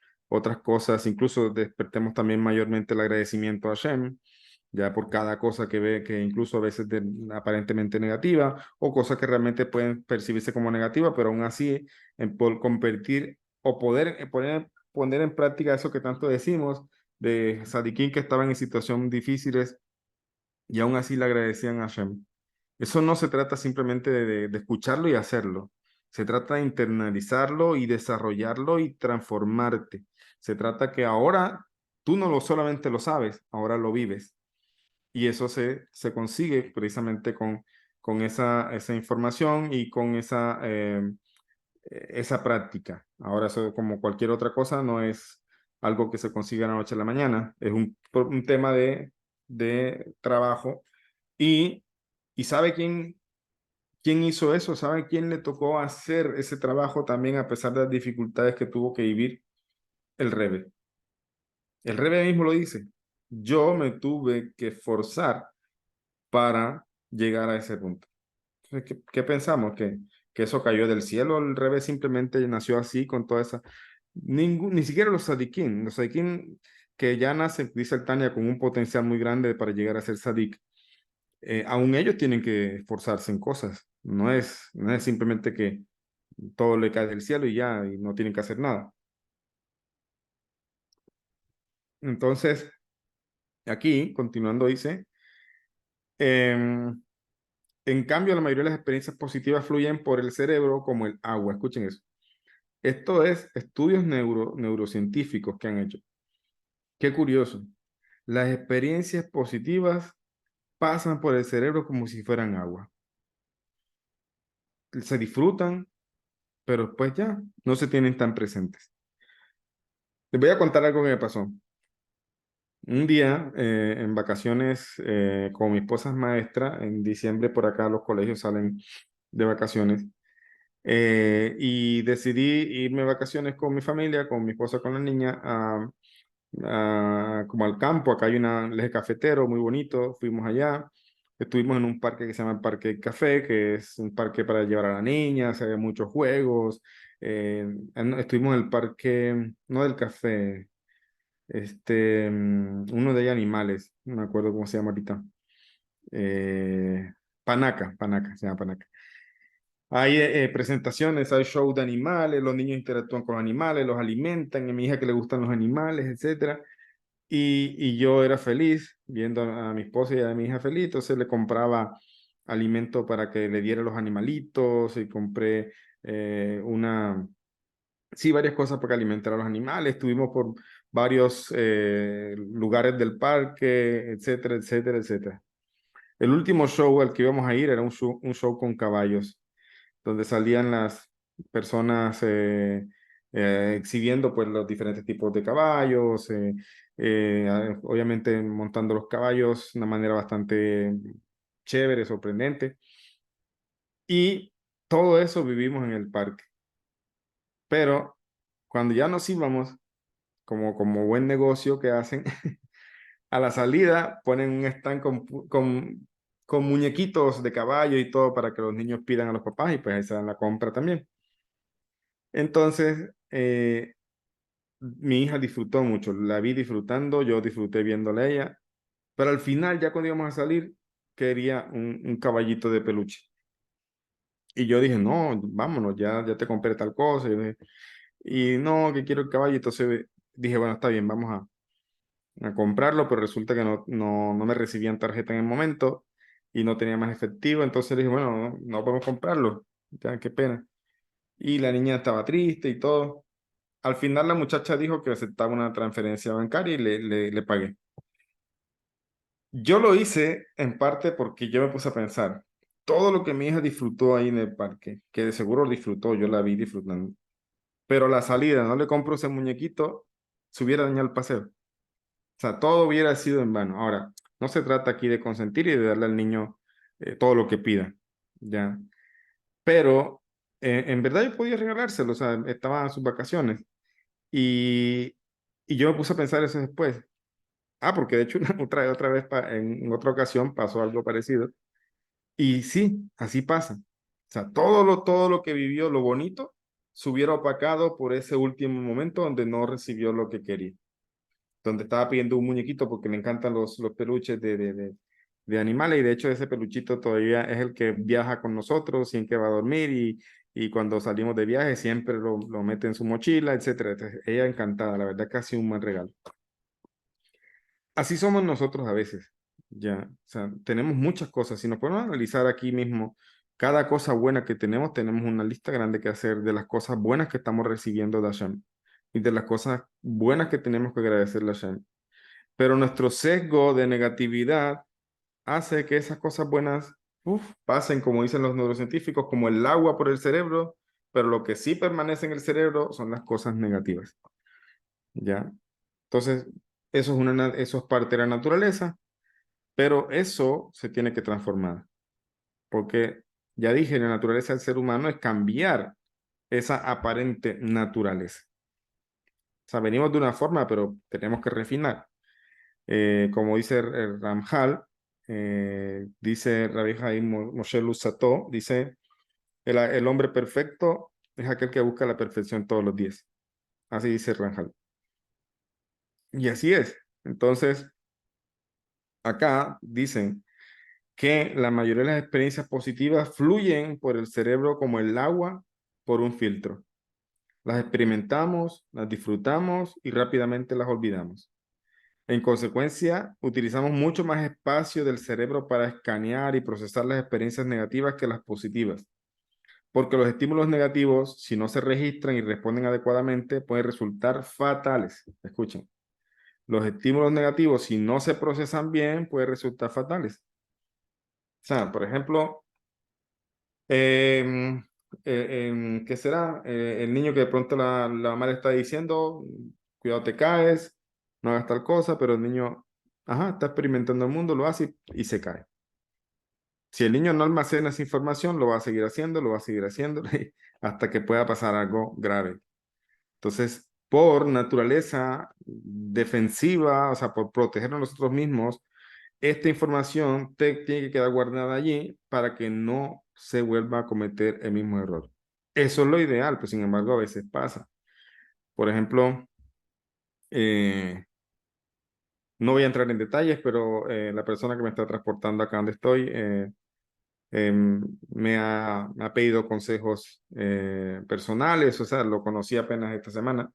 cosas, incluso despertemos también mayormente el agradecimiento a Hashem, ya por cada cosa que ve, que incluso a veces aparentemente negativa, o cosas que realmente pueden percibirse como negativas, pero aún así, por convertir o poder poner en práctica eso que tanto decimos, de Sadiquín que estaban en situaciones difíciles y aún así le agradecían a Hashem. Eso no se trata simplemente de escucharlo y hacerlo. Se trata de internalizarlo y desarrollarlo y transformarte. Se trata que ahora tú no lo solamente lo sabes, ahora lo vives. Y eso se consigue precisamente con esa información y con esa práctica. Ahora eso como cualquier otra cosa no es algo que se consiga de la noche a la mañana. Es un tema de trabajo. Y ¿sabe quién hizo eso? ¿Sabe quién le tocó hacer ese trabajo también a pesar de las dificultades que tuvo que vivir? El Rebe. El Rebe mismo lo dice. Yo me tuve que forzar para llegar a ese punto. Entonces, ¿qué pensamos? ¿Que eso cayó del cielo? El Rebe simplemente nació así con toda esa... ni siquiera los sadiquín que ya nacen, dice el Tania, con un potencial muy grande para llegar a ser sadik, aún ellos tienen que esforzarse en cosas. No es simplemente que todo le cae del cielo y ya, y no tienen que hacer nada. Entonces, aquí, continuando, dice, em, en cambio, la mayoría de las experiencias positivas fluyen por el cerebro como el agua. Escuchen eso. Esto es estudios neurocientíficos que han hecho. Qué curioso. Las experiencias positivas pasan por el cerebro como si fueran agua. Se disfrutan, pero después ya no se tienen tan presentes. Les voy a contar algo que me pasó. Un día, en vacaciones, como mi esposa es maestra, en diciembre por acá los colegios salen de vacaciones. Y decidí irme de vacaciones con mi familia, con mi esposa, con la niña, como al campo. Acá hay un eje cafetero muy bonito. Fuimos allá. Estuvimos en un parque que se llama el Parque Café, que es un parque para llevar a la niña. Se ve muchos juegos. Estuvimos en el parque, no del café, uno de animales. No me acuerdo cómo se llama ahorita. Eh, Panaca, se llama Panaca. Hay presentaciones, hay show de animales, los niños interactúan con los animales, los alimentan, a mi hija que le gustan los animales, etcétera. Y yo era feliz viendo a mi esposa y a mi hija feliz, entonces le compraba alimento para que le diera a los animalitos y compré sí, varias cosas para alimentar a los animales. Estuvimos por varios lugares del parque, etcétera, etcétera, etcétera. El último show al que íbamos a ir era un show con caballos donde salían las personas exhibiendo pues los diferentes tipos de caballos, obviamente montando los caballos de una manera bastante chévere, sorprendente. Y todo eso vivimos en el parque. Pero cuando ya nos íbamos, como buen negocio que hacen, a la salida ponen un stand con muñequitos de caballo y todo para que los niños pidan a los papás y pues ahí se dan la compra también. Entonces, mi hija disfrutó mucho, la vi disfrutando, yo disfruté viéndola a ella, pero al final, ya cuando íbamos a salir, quería un caballito de peluche. Y yo dije, no, vámonos, ya te compré tal cosa. Y no, que quiero el caballito. Entonces dije, bueno, está bien, vamos a comprarlo, pero resulta que no me recibían tarjeta en el momento y no tenía más efectivo. Entonces dije, bueno, no podemos comprarlo, ya, qué pena. Y la niña estaba triste y todo. Al final la muchacha dijo que aceptaba una transferencia bancaria y le pagué. Yo lo hice en parte porque yo me puse a pensar, todo lo que mi hija disfrutó ahí en el parque, que de seguro lo disfrutó, yo la vi disfrutando, pero la salida, no le compro ese muñequito, se hubiera dañado el paseo. O sea, todo hubiera sido en vano. Ahora, no se trata aquí de consentir y de darle al niño todo lo que pida, ¿ya? Pero en verdad yo podía regalárselo, o sea, estaban en sus vacaciones. Y, y yo me puse a pensar eso después. Porque de hecho otra vez en otra ocasión pasó algo parecido. Y sí, así pasa. O sea, todo lo que vivió, lo bonito, se hubiera opacado por ese último momento donde no recibió lo que quería. Donde estaba pidiendo un muñequito porque le encantan los peluches de animales y de hecho ese peluchito todavía es el que viaja con nosotros, siempre va a dormir y cuando salimos de viaje siempre lo mete en su mochila, etcétera. Entonces, ella encantada, la verdad casi un buen regalo. Así somos nosotros a veces, ya, o sea, tenemos muchas cosas. Si nos podemos analizar aquí mismo, cada cosa buena que tenemos una lista grande que hacer de las cosas buenas que estamos recibiendo de Hashem y de las cosas buenas que tenemos que agradecerle a Hashem. Pero nuestro sesgo de negatividad hace que esas cosas buenas pasen, como dicen los neurocientíficos, como el agua por el cerebro, pero lo que sí permanece en el cerebro son las cosas negativas, ¿ya? Entonces, eso es parte de la naturaleza. Pero eso se tiene que transformar, porque ya dije, la naturaleza del ser humano es cambiar esa aparente naturaleza. O sea, venimos de una forma, pero tenemos que refinar. Como dice el Ramjal, dice Rabbi Haim Moshe Luzzatto, dice, el hombre perfecto es aquel que busca la perfección todos los días. Así dice Ramjal. Y así es. Entonces, acá dicen que la mayoría de las experiencias positivas fluyen por el cerebro como el agua por un filtro. Las experimentamos, las disfrutamos y rápidamente las olvidamos. En consecuencia, utilizamos mucho más espacio del cerebro para escanear y procesar las experiencias negativas que las positivas, porque los estímulos negativos, si no se registran y responden adecuadamente, pueden resultar fatales. Escuchen, los estímulos negativos, si no se procesan bien, pueden resultar fatales. O sea, por ejemplo, Em, ¿qué será? El niño que de pronto la mamá le está diciendo, cuidado te caes, no hagas tal cosa, pero el niño, está experimentando el mundo, lo hace y se cae. Si el niño no almacena esa información, lo va a seguir haciendo, lo va a seguir haciendo, hasta que pueda pasar algo grave. Entonces, por naturaleza defensiva, o sea, por protegernos nosotros mismos, esta información tiene que quedar guardada allí para que no se vuelva a cometer el mismo error. Eso es lo ideal, pero sin embargo a veces pasa. Por ejemplo, no voy a entrar en detalles, pero la persona que me está transportando acá donde estoy me ha pedido consejos personales, o sea, lo conocí apenas esta semana,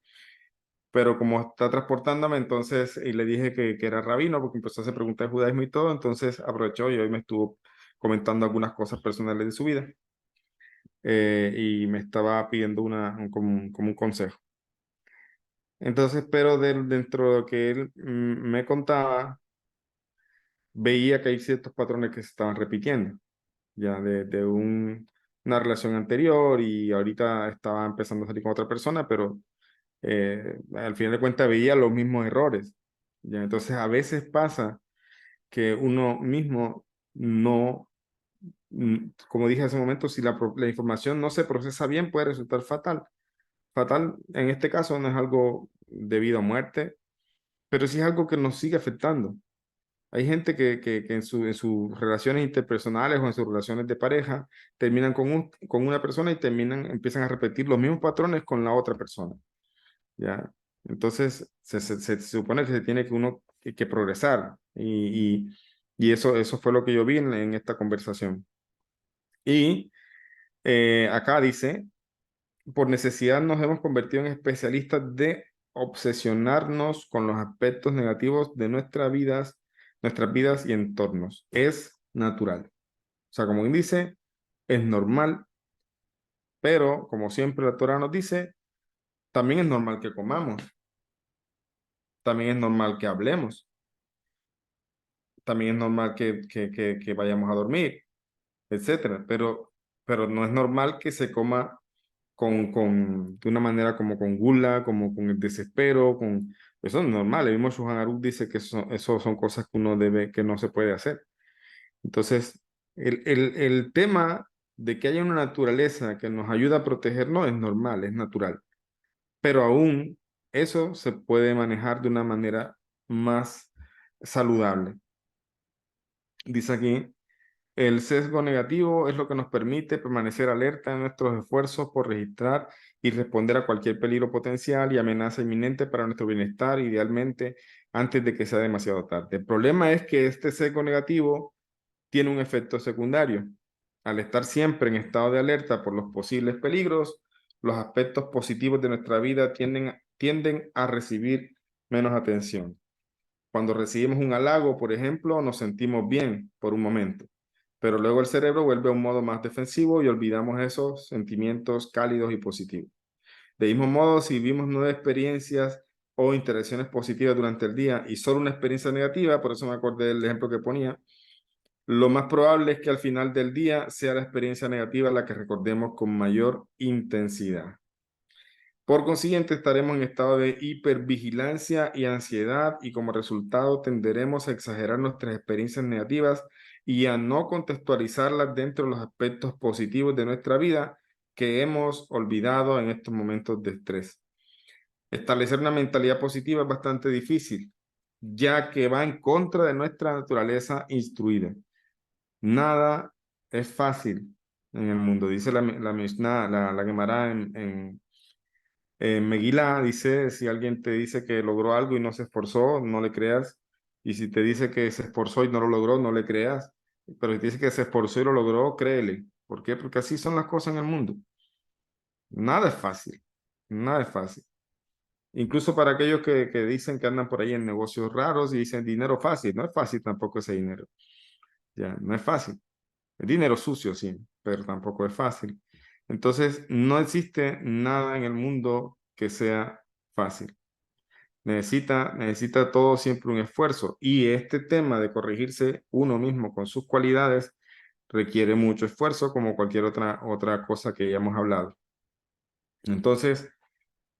pero como está transportándome, entonces, y le dije que era rabino, porque empezó a hacer preguntas de judaísmo y todo, entonces aprovechó y hoy me estuvo comentando algunas cosas personales de su vida y me estaba pidiendo como un consejo. Entonces, pero dentro de lo que él me contaba, veía que hay ciertos patrones que se estaban repitiendo, ya de una relación anterior y ahorita estaba empezando a salir con otra persona, pero al final de cuentas veía los mismos errores. ¿Ya? Entonces, a veces pasa que uno mismo no, como dije hace un momento, si la información no se procesa bien, puede resultar fatal. Fatal en este caso no es algo debido a muerte, pero sí es algo que nos sigue afectando. Hay gente que en sus relaciones interpersonales o en sus relaciones de pareja terminan con una persona y empiezan a repetir los mismos patrones con la otra persona. ¿Ya? Entonces, se supone que se tiene que progresar y eso fue lo que yo vi en esta conversación. Y acá dice, por necesidad nos hemos convertido en especialistas de obsesionarnos con los aspectos negativos de nuestras vidas y entornos. Es natural. O sea, como quien dice, es normal, pero como siempre la Torah nos dice, también es normal que comamos, también es normal que hablemos, también es normal que vayamos a dormir, etcétera. Pero no es normal que se coma de una manera como con gula, como con el desespero, eso no es normal. El mismo Shulchan Aruch dice que eso son cosas que no se puede hacer. Entonces, el tema de que haya una naturaleza que nos ayuda a protegernos es normal, es natural. Pero aún eso se puede manejar de una manera más saludable. Dice aquí, el sesgo negativo es lo que nos permite permanecer alerta en nuestros esfuerzos por registrar y responder a cualquier peligro potencial y amenaza inminente para nuestro bienestar, idealmente antes de que sea demasiado tarde. El problema es que este sesgo negativo tiene un efecto secundario. Al estar siempre en estado de alerta por los posibles peligros, los aspectos positivos de nuestra vida tienden a recibir menos atención. Cuando recibimos un halago, por ejemplo, nos sentimos bien por un momento, pero luego el cerebro vuelve a un modo más defensivo y olvidamos esos sentimientos cálidos y positivos. De mismo modo, si vivimos nuevas experiencias o interacciones positivas durante el día y solo una experiencia negativa, por eso me acordé del ejemplo que ponía, lo más probable es que al final del día sea la experiencia negativa la que recordemos con mayor intensidad. Por consiguiente, estaremos en estado de hipervigilancia y ansiedad y como resultado tenderemos a exagerar nuestras experiencias negativas y a no contextualizarlas dentro de los aspectos positivos de nuestra vida que hemos olvidado en estos momentos de estrés. Establecer una mentalidad positiva es bastante difícil, ya que va en contra de nuestra naturaleza instruida. Nada es fácil en el mundo, dice la Mishnah, la Gemara Megilá dice, si alguien te dice que logró algo y no se esforzó, no le creas. Y si te dice que se esforzó y no lo logró, no le creas. Pero si te dice que se esforzó y lo logró, créele. ¿Por qué? Porque así son las cosas en el mundo. Nada es fácil. Nada es fácil. Incluso para aquellos que dicen que andan por ahí en negocios raros y dicen dinero fácil. No es fácil tampoco ese dinero. Ya, no es fácil. Es dinero sucio, sí, pero tampoco es fácil. Entonces, no existe nada en el mundo que sea fácil. Necesita todo siempre un esfuerzo. Y este tema de corregirse uno mismo con sus cualidades requiere mucho esfuerzo, como cualquier otra cosa que hayamos hablado. Entonces,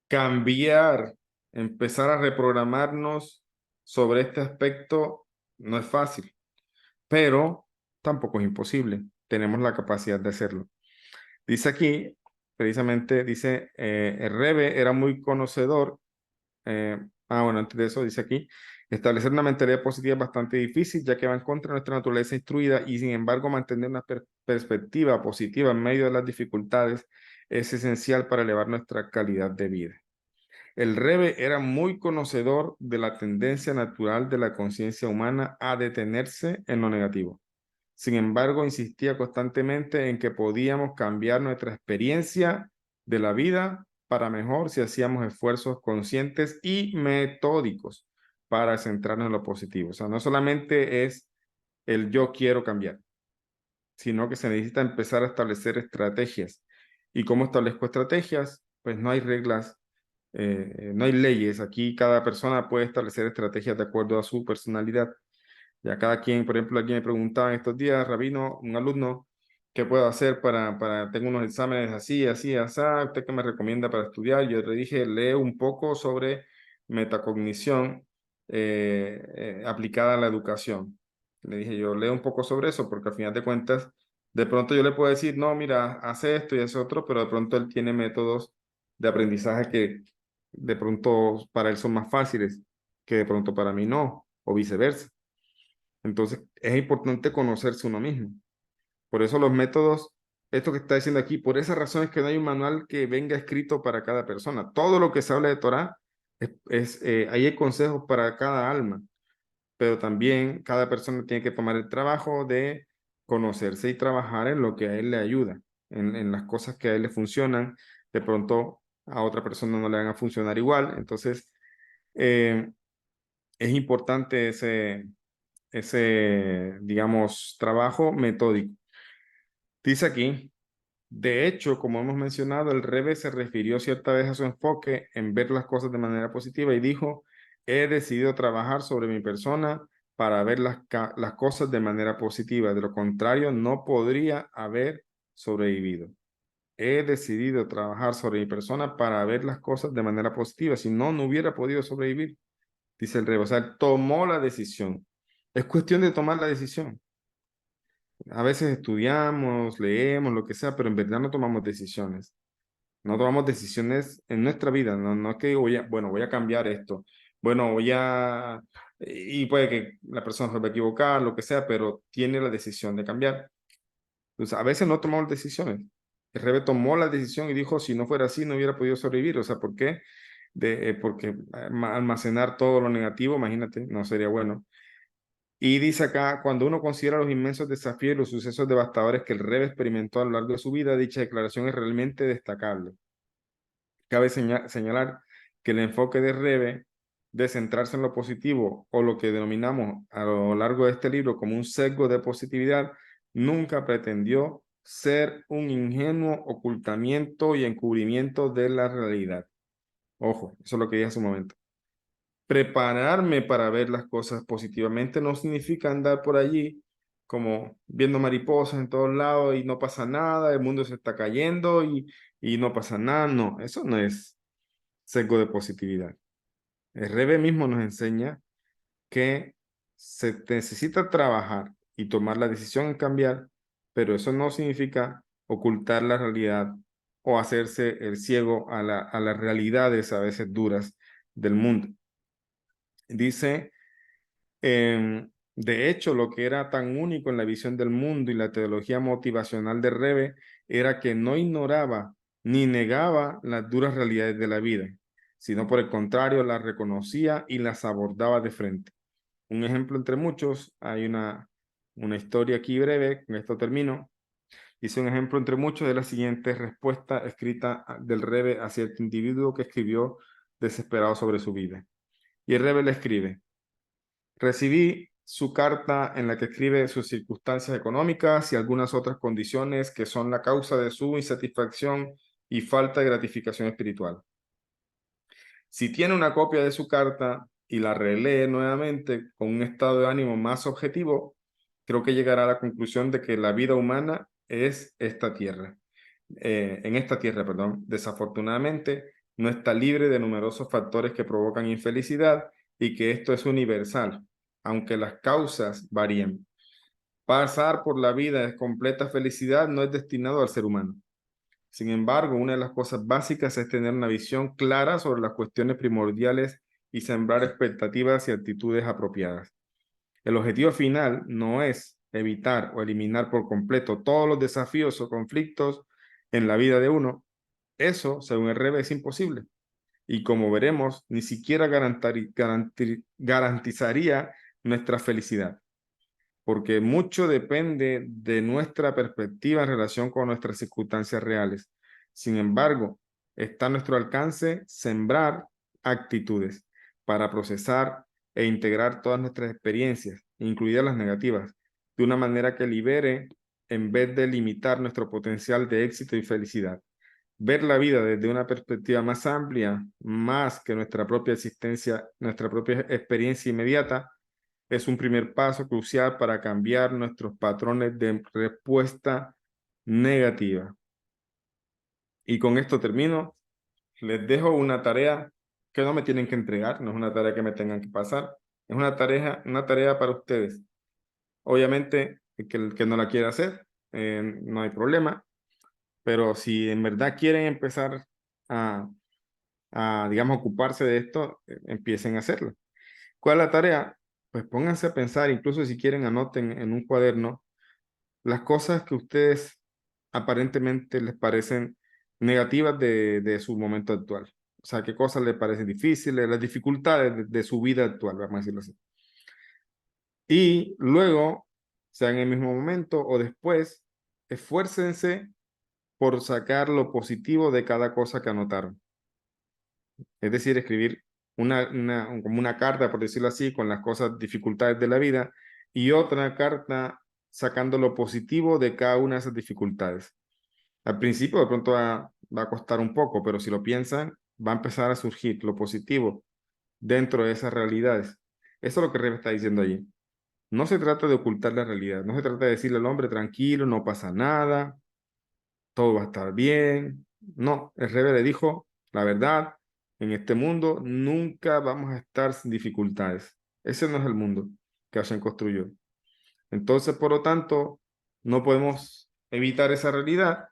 cambiar, empezar a reprogramarnos sobre este aspecto no es fácil, pero tampoco es imposible. Tenemos la capacidad de hacerlo. Dice aquí precisamente dice, el Rebe era muy conocedor. Bueno, antes de eso dice aquí, establecer una mentalidad positiva es bastante difícil, ya que va en contra de nuestra naturaleza instruida y sin embargo mantener una perspectiva positiva en medio de las dificultades es esencial para elevar nuestra calidad de vida. El Rebe era muy conocedor de la tendencia natural de la conciencia humana a detenerse en lo negativo. Sin embargo, insistía constantemente en que podíamos cambiar nuestra experiencia de la vida para mejor si hacíamos esfuerzos conscientes y metódicos para centrarnos en lo positivo. O sea, no solamente es el yo quiero cambiar, sino que se necesita empezar a establecer estrategias. ¿Y cómo establezco estrategias? Pues no hay reglas, no hay leyes. Aquí cada persona puede establecer estrategias de acuerdo a su personalidad. Ya cada quien, por ejemplo, alguien me preguntaba en estos días, Rabino, un alumno, ¿qué puedo hacer tengo unos exámenes así, así, así, ¿usted qué me recomienda para estudiar? Yo le dije, lee un poco sobre metacognición aplicada a la educación. Le dije yo, lee un poco sobre eso, porque al final de cuentas, de pronto yo le puedo decir, no, mira, hace esto y hace otro, pero de pronto él tiene métodos de aprendizaje que de pronto para él son más fáciles, que de pronto para mí no, o viceversa. Entonces, es importante conocerse uno mismo. Por eso los métodos, esto que está diciendo aquí, por esa razón es que no hay un manual que venga escrito para cada persona. Todo lo que se habla de Torah, ahí hay consejos para cada alma, pero también cada persona tiene que tomar el trabajo de conocerse y trabajar en lo que a él le ayuda, en las cosas que a él le funcionan. De pronto a otra persona no le van a funcionar igual. Entonces, es importante digamos, trabajo metódico. Dice aquí, de hecho, como hemos mencionado, el Rebbe se refirió cierta vez a su enfoque en ver las cosas de manera positiva y dijo, he decidido trabajar sobre mi persona para ver las cosas de manera positiva. De lo contrario, no podría haber sobrevivido. He decidido trabajar sobre mi persona para ver las cosas de manera positiva. Si no, no hubiera podido sobrevivir, dice el Rebbe. O sea, tomó la decisión. Es cuestión de tomar la decisión. A veces estudiamos, leemos, lo que sea, pero en verdad no tomamos decisiones. No tomamos decisiones en nuestra vida. No, no es que voy a cambiar esto. Bueno, y puede que la persona se va a equivocar, lo que sea, pero tiene la decisión de cambiar. Entonces, a veces no tomamos decisiones. El Rebe tomó la decisión y dijo, si no fuera así, no hubiera podido sobrevivir. O sea, ¿por qué? Porque almacenar todo lo negativo, imagínate, no sería bueno. Y dice acá, cuando uno considera los inmensos desafíos y los sucesos devastadores que el Rebbe experimentó a lo largo de su vida, dicha declaración es realmente destacable. Cabe señalar que el enfoque de Rebbe de centrarse en lo positivo o lo que denominamos a lo largo de este libro como un sesgo de positividad, nunca pretendió ser un ingenuo ocultamiento y encubrimiento de la realidad. Ojo, eso es lo que dije hace un momento. Prepararme para ver las cosas positivamente no significa andar por allí como viendo mariposas en todos lados y no pasa nada, el mundo se está cayendo y no pasa nada. No, eso no es sesgo de positividad. El Rebe mismo nos enseña que se necesita trabajar y tomar la decisión en cambiar, pero eso no significa ocultar la realidad o hacerse el ciego a las realidades a veces duras del mundo. Dice, de hecho, lo que era tan único en la visión del mundo y la teología motivacional de Rebe era que no ignoraba ni negaba las duras realidades de la vida, sino por el contrario las reconocía y las abordaba de frente. Un ejemplo entre muchos, hay una historia aquí breve, con esto termino. Hice un ejemplo entre muchos de la siguiente respuesta escrita del Rebe a cierto individuo que escribió desesperado sobre su vida. Y el Rebe le escribe, recibí su carta en la que escribe sus circunstancias económicas y algunas otras condiciones que son la causa de su insatisfacción y falta de gratificación espiritual. Si tiene una copia de su carta y la relee nuevamente con un estado de ánimo más objetivo, creo que llegará a la conclusión de que la vida humana es esta tierra. En esta tierra, perdón, desafortunadamente no está libre de numerosos factores que provocan infelicidad y que esto es universal, aunque las causas varíen. Pasar por la vida de completa felicidad no es destinado al ser humano. Sin embargo, una de las cosas básicas es tener una visión clara sobre las cuestiones primordiales y sembrar expectativas y actitudes apropiadas. El objetivo final no es evitar o eliminar por completo todos los desafíos o conflictos en la vida de uno. Eso, según el Rebe, es imposible. Y como veremos, ni siquiera garantizaría nuestra felicidad, porque mucho depende de nuestra perspectiva en relación con nuestras circunstancias reales. Sin embargo, está a nuestro alcance sembrar actitudes para procesar e integrar todas nuestras experiencias, incluidas las negativas, de una manera que libere en vez de limitar nuestro potencial de éxito y felicidad. Ver la vida desde una perspectiva más amplia, más que nuestra propia existencia, nuestra propia experiencia inmediata, es un primer paso crucial para cambiar nuestros patrones de respuesta negativa. Y con esto termino. Les dejo una tarea que no me tienen que entregar, no es una tarea que me tengan que pasar, es una tarea para ustedes. Obviamente, el que no la quiera hacer, no hay problema, pero si en verdad quieren empezar a, digamos, ocuparse de esto, empiecen a hacerlo. ¿Cuál es la tarea? Pues pónganse a pensar, incluso si quieren anoten en un cuaderno las cosas que a ustedes aparentemente les parecen negativas de su momento actual. O sea, qué cosas les parecen difíciles, las dificultades de su vida actual, vamos a decirlo así. Y luego, sea en el mismo momento o después, esfuércense por sacar lo positivo de cada cosa que anotaron. Es decir, escribir como una carta, por decirlo así, con las cosas, dificultades de la vida, y otra carta sacando lo positivo de cada una de esas dificultades. Al principio de pronto va a costar un poco, pero si lo piensan, va a empezar a surgir lo positivo dentro de esas realidades. Eso es lo que Rebe está diciendo allí. No se trata de ocultar la realidad, no se trata de decirle al hombre tranquilo, no pasa nada, todo va a estar bien. No, el Rebe le dijo, la verdad, en este mundo nunca vamos a estar sin dificultades. Ese no es el mundo que Hashem construyó. Entonces, por lo tanto, no podemos evitar esa realidad,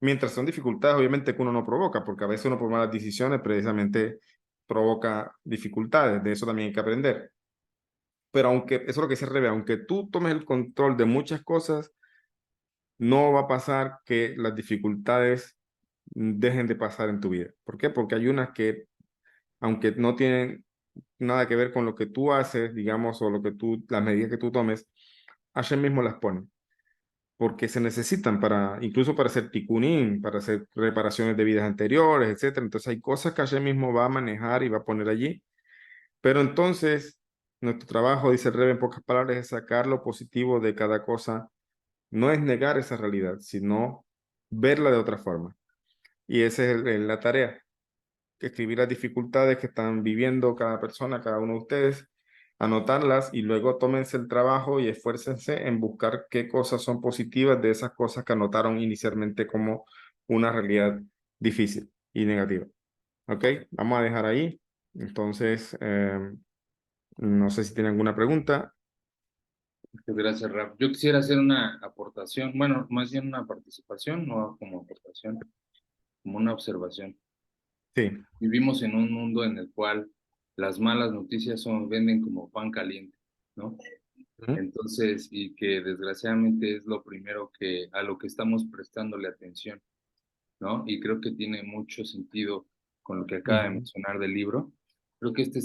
mientras son dificultades, obviamente, que uno no provoca, porque a veces uno por malas decisiones precisamente provoca dificultades, de eso también hay que aprender. Pero aunque, eso es lo que se revela, aunque tú tomes el control de muchas cosas, no va a pasar que las dificultades dejen de pasar en tu vida. ¿Por qué? Porque hay unas que, aunque no tienen nada que ver con lo que tú haces, digamos, o lo que tú, las medidas que tú tomes, Hashem mismo las pone, porque se necesitan para, incluso para hacer tikkunim, para hacer reparaciones de vidas anteriores, etcétera. Entonces hay cosas que Hashem mismo va a manejar y va a poner allí. Pero entonces, nuestro trabajo, dice el Rebbe en pocas palabras, es sacar lo positivo de cada cosa. No es negar esa realidad, sino verla de otra forma. Y esa es la tarea, que escribir las dificultades que están viviendo cada persona, cada uno de ustedes, anotarlas y luego tómense el trabajo y esfuércense en buscar qué cosas son positivas de esas cosas que anotaron inicialmente como una realidad difícil y negativa. ¿Ok? Vamos a dejar ahí. Entonces, no sé si tienen alguna pregunta. Muchas gracias, Raf. Yo quisiera hacer una aportación, bueno, más bien una participación, no como aportación, como una observación. Sí. Vivimos en un mundo en el cual las malas noticias son, venden como pan caliente, ¿no? Ujú. Entonces, y que desgraciadamente es lo primero que, a lo que estamos prestándole atención, ¿no? Y creo que tiene mucho sentido con lo que acaba de Ujú. mencionar del libro. Creo que este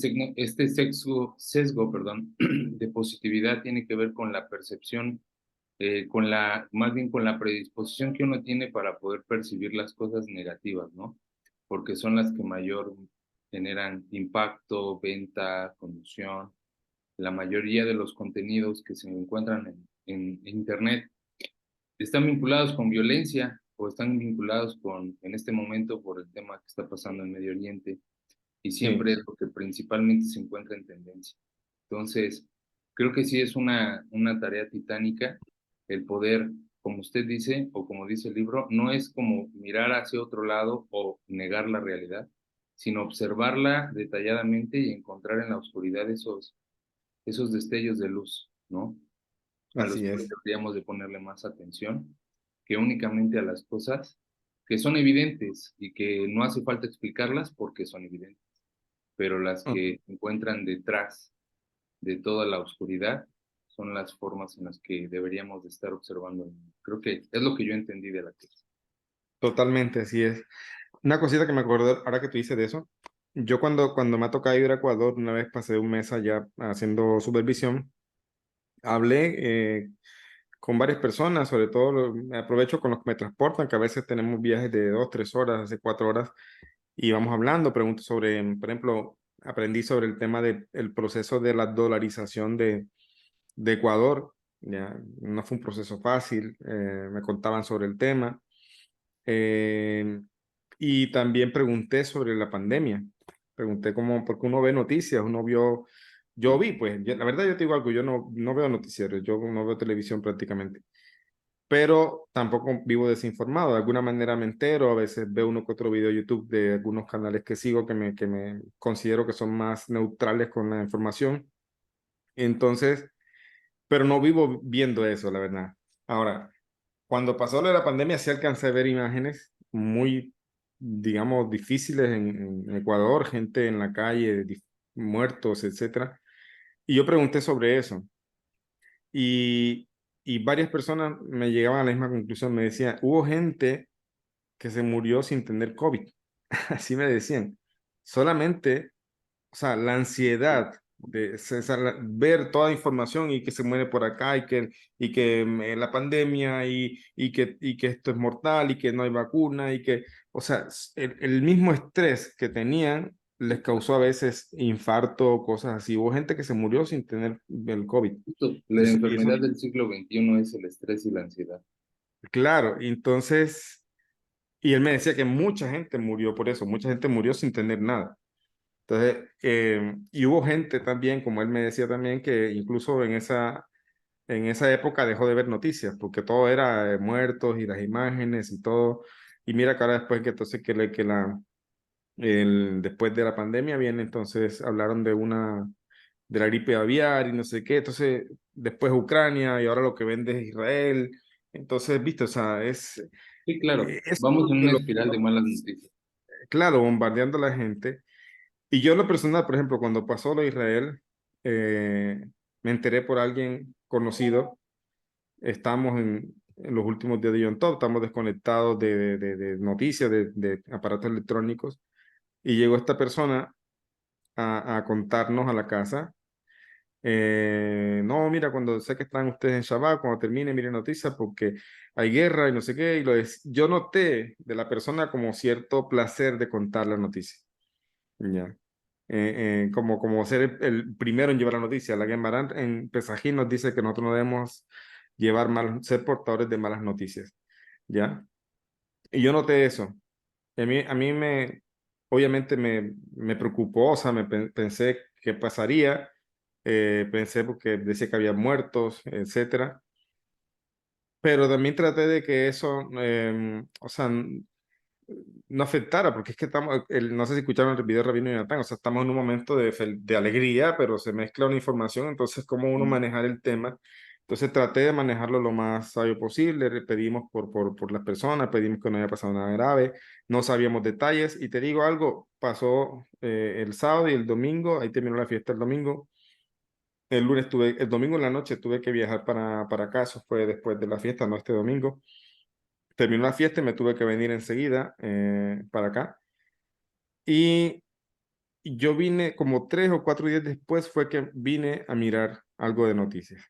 sesgo, perdón, de positividad tiene que ver con la percepción, más bien con la predisposición que uno tiene para poder percibir las cosas negativas, ¿no? Porque son las que mayor generan impacto, venta, conmoción. La mayoría de los contenidos que se encuentran en Internet están vinculados con violencia o están vinculados con, en este momento, por el tema que está pasando en Medio Oriente, y Sí. siempre es lo que principalmente se encuentra en tendencia. Entonces, creo que sí es una tarea titánica el poder, como usted dice, o como dice el libro, no es como mirar hacia otro lado o negar la realidad, sino observarla detalladamente y encontrar en la oscuridad esos destellos de luz, ¿no? A los Así cuales es. deberíamos de ponerle más atención que únicamente a las cosas que son evidentes y que no hace falta explicarlas porque son evidentes, pero las Mm, que se encuentran detrás de toda la oscuridad son las formas en las que deberíamos de estar observando. Creo que es lo que yo entendí de la clase. totalmente, así es. Una cosita que me acuerdo ahora que tú dices de eso, yo cuando me ha tocado ir a Ecuador, una vez pasé un mes allá haciendo supervisión, hablé con varias personas, sobre todo me aprovecho con los que me transportan, que a veces tenemos viajes de 2, 3 horas, de 4 horas, y vamos hablando, pregunto sobre, por ejemplo, aprendí sobre el tema del proceso de la dolarización de Ecuador, ya, no fue un proceso fácil, me contaban sobre el tema. Eh, y también pregunté sobre la pandemia. Pregunté cómo, porque uno ve noticias, uno vio, yo vi, pues, la verdad yo te digo algo, yo no veo noticieros, yo no veo televisión prácticamente, pero tampoco vivo desinformado. De alguna manera me entero, a veces veo uno que otro video de YouTube de algunos canales que sigo que me considero que son más neutrales con la información. Entonces, pero no vivo viendo eso, la verdad. Ahora, cuando pasó lo de la pandemia, sí alcancé a ver imágenes muy, digamos, difíciles en Ecuador, gente en la calle, muertos, etcétera. Y yo pregunté sobre eso. Y, y varias personas me llegaban a la misma conclusión. Me decían, hubo gente que se murió sin tener COVID. Así me decían. Solamente, o sea, la ansiedad de ver toda información y que se muere por acá y que la pandemia y que esto es mortal y que no hay vacuna y que, o sea, el mismo estrés que tenían les causó a veces infarto o cosas así. Hubo gente que se murió sin tener el COVID. Justo, la Entonces, y eso, enfermedad del siglo XXI es el estrés y la ansiedad. claro, y entonces, y él me decía que mucha gente murió por eso, mucha gente murió sin tener nada. Entonces, y hubo gente también, como él me decía también, que incluso en esa época dejó de ver noticias, porque todo era muertos y las imágenes y todo. Y mira que ahora después que entonces después de la pandemia viene, entonces hablaron de la gripe aviar y no sé qué. Entonces, después Ucrania y ahora lo que vende es Israel. Entonces, viste, o sea, Sí, claro, es vamos en de una lo espiral de malas noticias. claro, bombardeando a la gente. Y yo en lo personal, por ejemplo, cuando pasó lo de Israel, me enteré por alguien conocido. Estamos en los últimos días de Yom Tov, estamos desconectados de noticias, de aparatos electrónicos. Y llegó esta persona a contarnos a la casa. No, mira, cuando sé que están ustedes en Shabbat, cuando termine, miren noticias porque hay guerra y no sé qué. Yo noté de la persona como cierto placer de contar la noticia. Ya. Como ser el primero en llevar la noticia. La Gemara en Pesajín nos dice que nosotros no debemos ser portadores de malas noticias, ¿ya? Y yo noté eso. A mí obviamente me preocupó, o sea, pensé qué pasaría, pensé porque decía que había muertos, etcétera, pero también traté de que eso, o sea, no afectara, porque es que estamos, no sé si escucharon el video de Rabino Jonathan, o sea, estamos en un momento de alegría, pero se mezcla una información, entonces, ¿cómo uno manejar el tema? Entonces traté de manejarlo lo más sabio posible, pedimos por las personas, pedimos que no haya pasado nada grave, no sabíamos detalles, y te digo algo, pasó el sábado y el domingo, ahí terminó la fiesta el domingo, el domingo en la noche tuve que viajar para acá, eso fue después de la fiesta, no este domingo, terminó la fiesta y me tuve que venir enseguida para acá. Y yo vine como 3 o 4 días después fue que vine a mirar algo de noticias,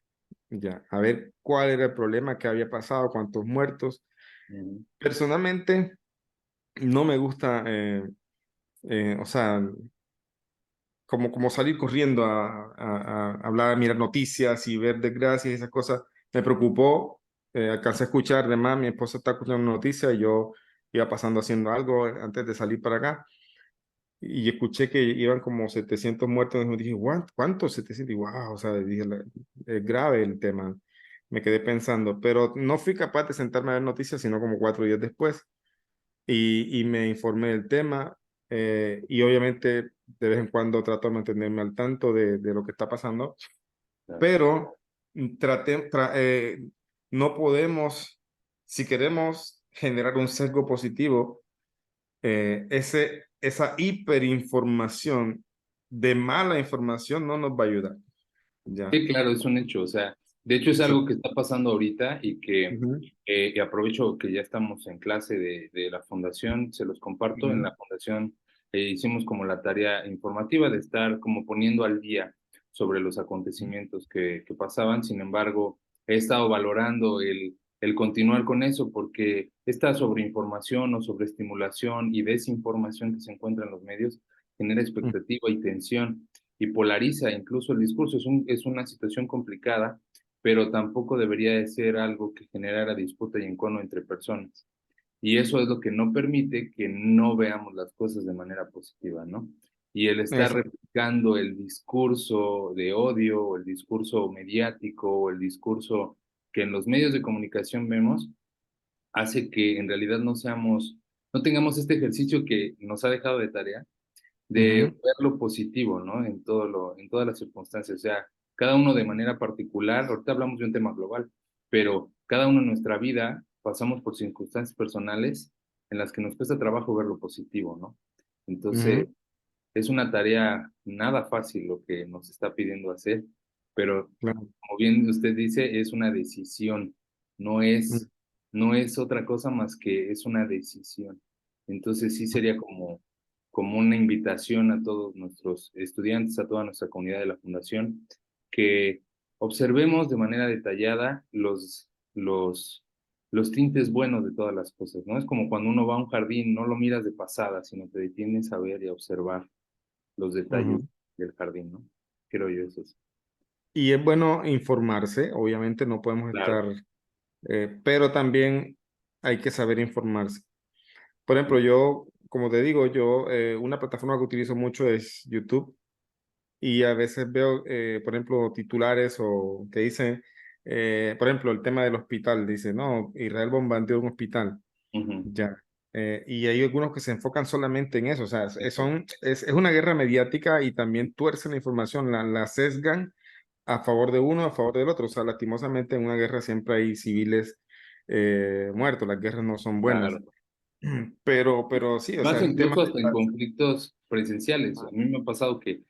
ya, a ver cuál era el problema, qué había pasado, cuántos muertos. Ujú. Personalmente, no me gusta, o sea, como salir corriendo a hablar, a mirar noticias y ver desgracias y esas cosas. Me preocupó, alcancé a escuchar, además mi esposa está escuchando noticias y yo iba pasando haciendo algo antes de salir para acá. Y escuché que iban como 700 muertos, y me dije, ¿cuántos? 700, y wow, o sea, dije, es grave el tema. Me quedé pensando, pero no fui capaz de sentarme a ver noticias, sino como 4 días después, y me informé del tema, y obviamente de vez en cuando trato de mantenerme al tanto de lo que está pasando, Claro. pero traté, no podemos, si queremos generar un sesgo positivo, esa hiperinformación de mala información no nos va a ayudar. Ya. Sí, claro, es un hecho. O sea, de hecho es Sí. algo que está pasando ahorita y que Ujú, y aprovecho que ya estamos en clase de la fundación, se los comparto. En ujú, la fundación hicimos como la tarea informativa de estar como poniendo al día sobre los acontecimientos que pasaban. Sin embargo, he estado valorando el continuar con eso porque esta sobreinformación o sobreestimulación y desinformación que se encuentra en los medios genera ujú, expectativa y tensión y polariza incluso el discurso. Es una situación complicada, pero tampoco debería de ser algo que generara disputa y encono entre personas. Y eso es lo que no permite que no veamos las cosas de manera positiva, ¿no? Y el estar eso. replicando el discurso de odio, o el discurso mediático, o el discurso que en los medios de comunicación vemos, hace que en realidad no tengamos este ejercicio que nos ha dejado de tarea de Ujú, ver lo positivo, ¿no? En todas las circunstancias, o sea, cada uno de manera particular, ahorita hablamos de un tema global, pero cada uno en nuestra vida pasamos por circunstancias personales en las que nos cuesta trabajo ver lo positivo, ¿no? Entonces, ujú, es una tarea nada fácil lo que nos está pidiendo hacer, pero claro, como bien usted dice, es una decisión, no ujú, es, no es otra cosa más que es una decisión. Entonces sí sería como una invitación a todos nuestros estudiantes, a toda nuestra comunidad de la Fundación, que observemos de manera detallada los tintes buenos de todas las cosas, ¿no? Es como cuando uno va a un jardín, no lo miras de pasada, sino te detienes a ver y a observar los detalles ujú. del jardín, ¿no? Creo yo eso es. Y es bueno informarse, obviamente no podemos Claro. estar, pero también hay que saber informarse. Por ejemplo, yo, como te digo, yo, una plataforma que utilizo mucho es YouTube y a veces veo, por ejemplo, titulares o que dicen, por ejemplo, el tema del hospital, dice, no, Israel bombardeó un hospital, Ujú. ya. Y hay algunos que se enfocan solamente en eso, o sea, Exacto. es una guerra mediática y también tuercen la información, la sesgan a favor de uno, a favor del otro. O sea, lastimosamente en una guerra siempre hay civiles muertos, las guerras no son buenas. Claro. Pero sí, o sea, Pasa es un tema incluso de hasta en conflictos presenciales. A mí me ha pasado que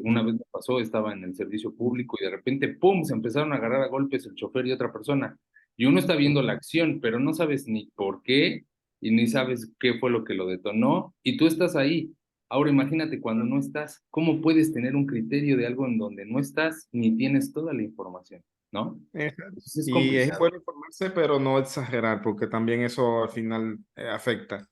una vez me pasó, estaba en el servicio público y de repente, ¡pum!, se empezaron a agarrar a golpes el chofer y otra persona. Y uno está viendo la acción, pero no sabes ni por qué y ni sabes qué fue lo que lo detonó y tú estás ahí. Ahora imagínate cuando no estás, ¿cómo puedes tener un criterio de algo en donde no estás ni tienes toda la información? ¿No? Exacto. Entonces es Y es complicado. bueno informarse, pero no exagerar, porque también eso al final afecta.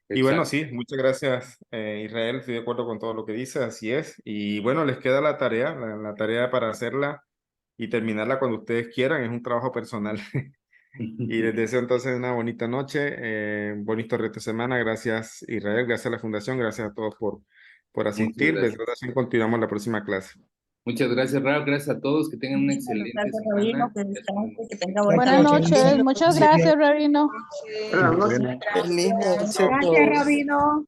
Y bueno, Exacto. sí, muchas gracias, Israel. Estoy de acuerdo con todo lo que dice, así es. Y bueno, les queda la tarea, la tarea para hacerla y terminarla cuando ustedes quieran. Es un trabajo personal. Y les deseo entonces una bonita noche, bonito resto de semana. Gracias, Israel. Gracias a la Fundación. Gracias a todos por Muchas asistir. gracias. Desde así continuamos la próxima clase. Muchas gracias, Raúl. Gracias a todos. Que tengan una Muchísimas excelente gracias, Rabino, semana. que Ya nos descanse, que vemos. tenga Buenas buena noches, noche. muchas gracias, Rabino. Buenas noches. Bueno. Feliz noche a Gracias, todos. Rabino.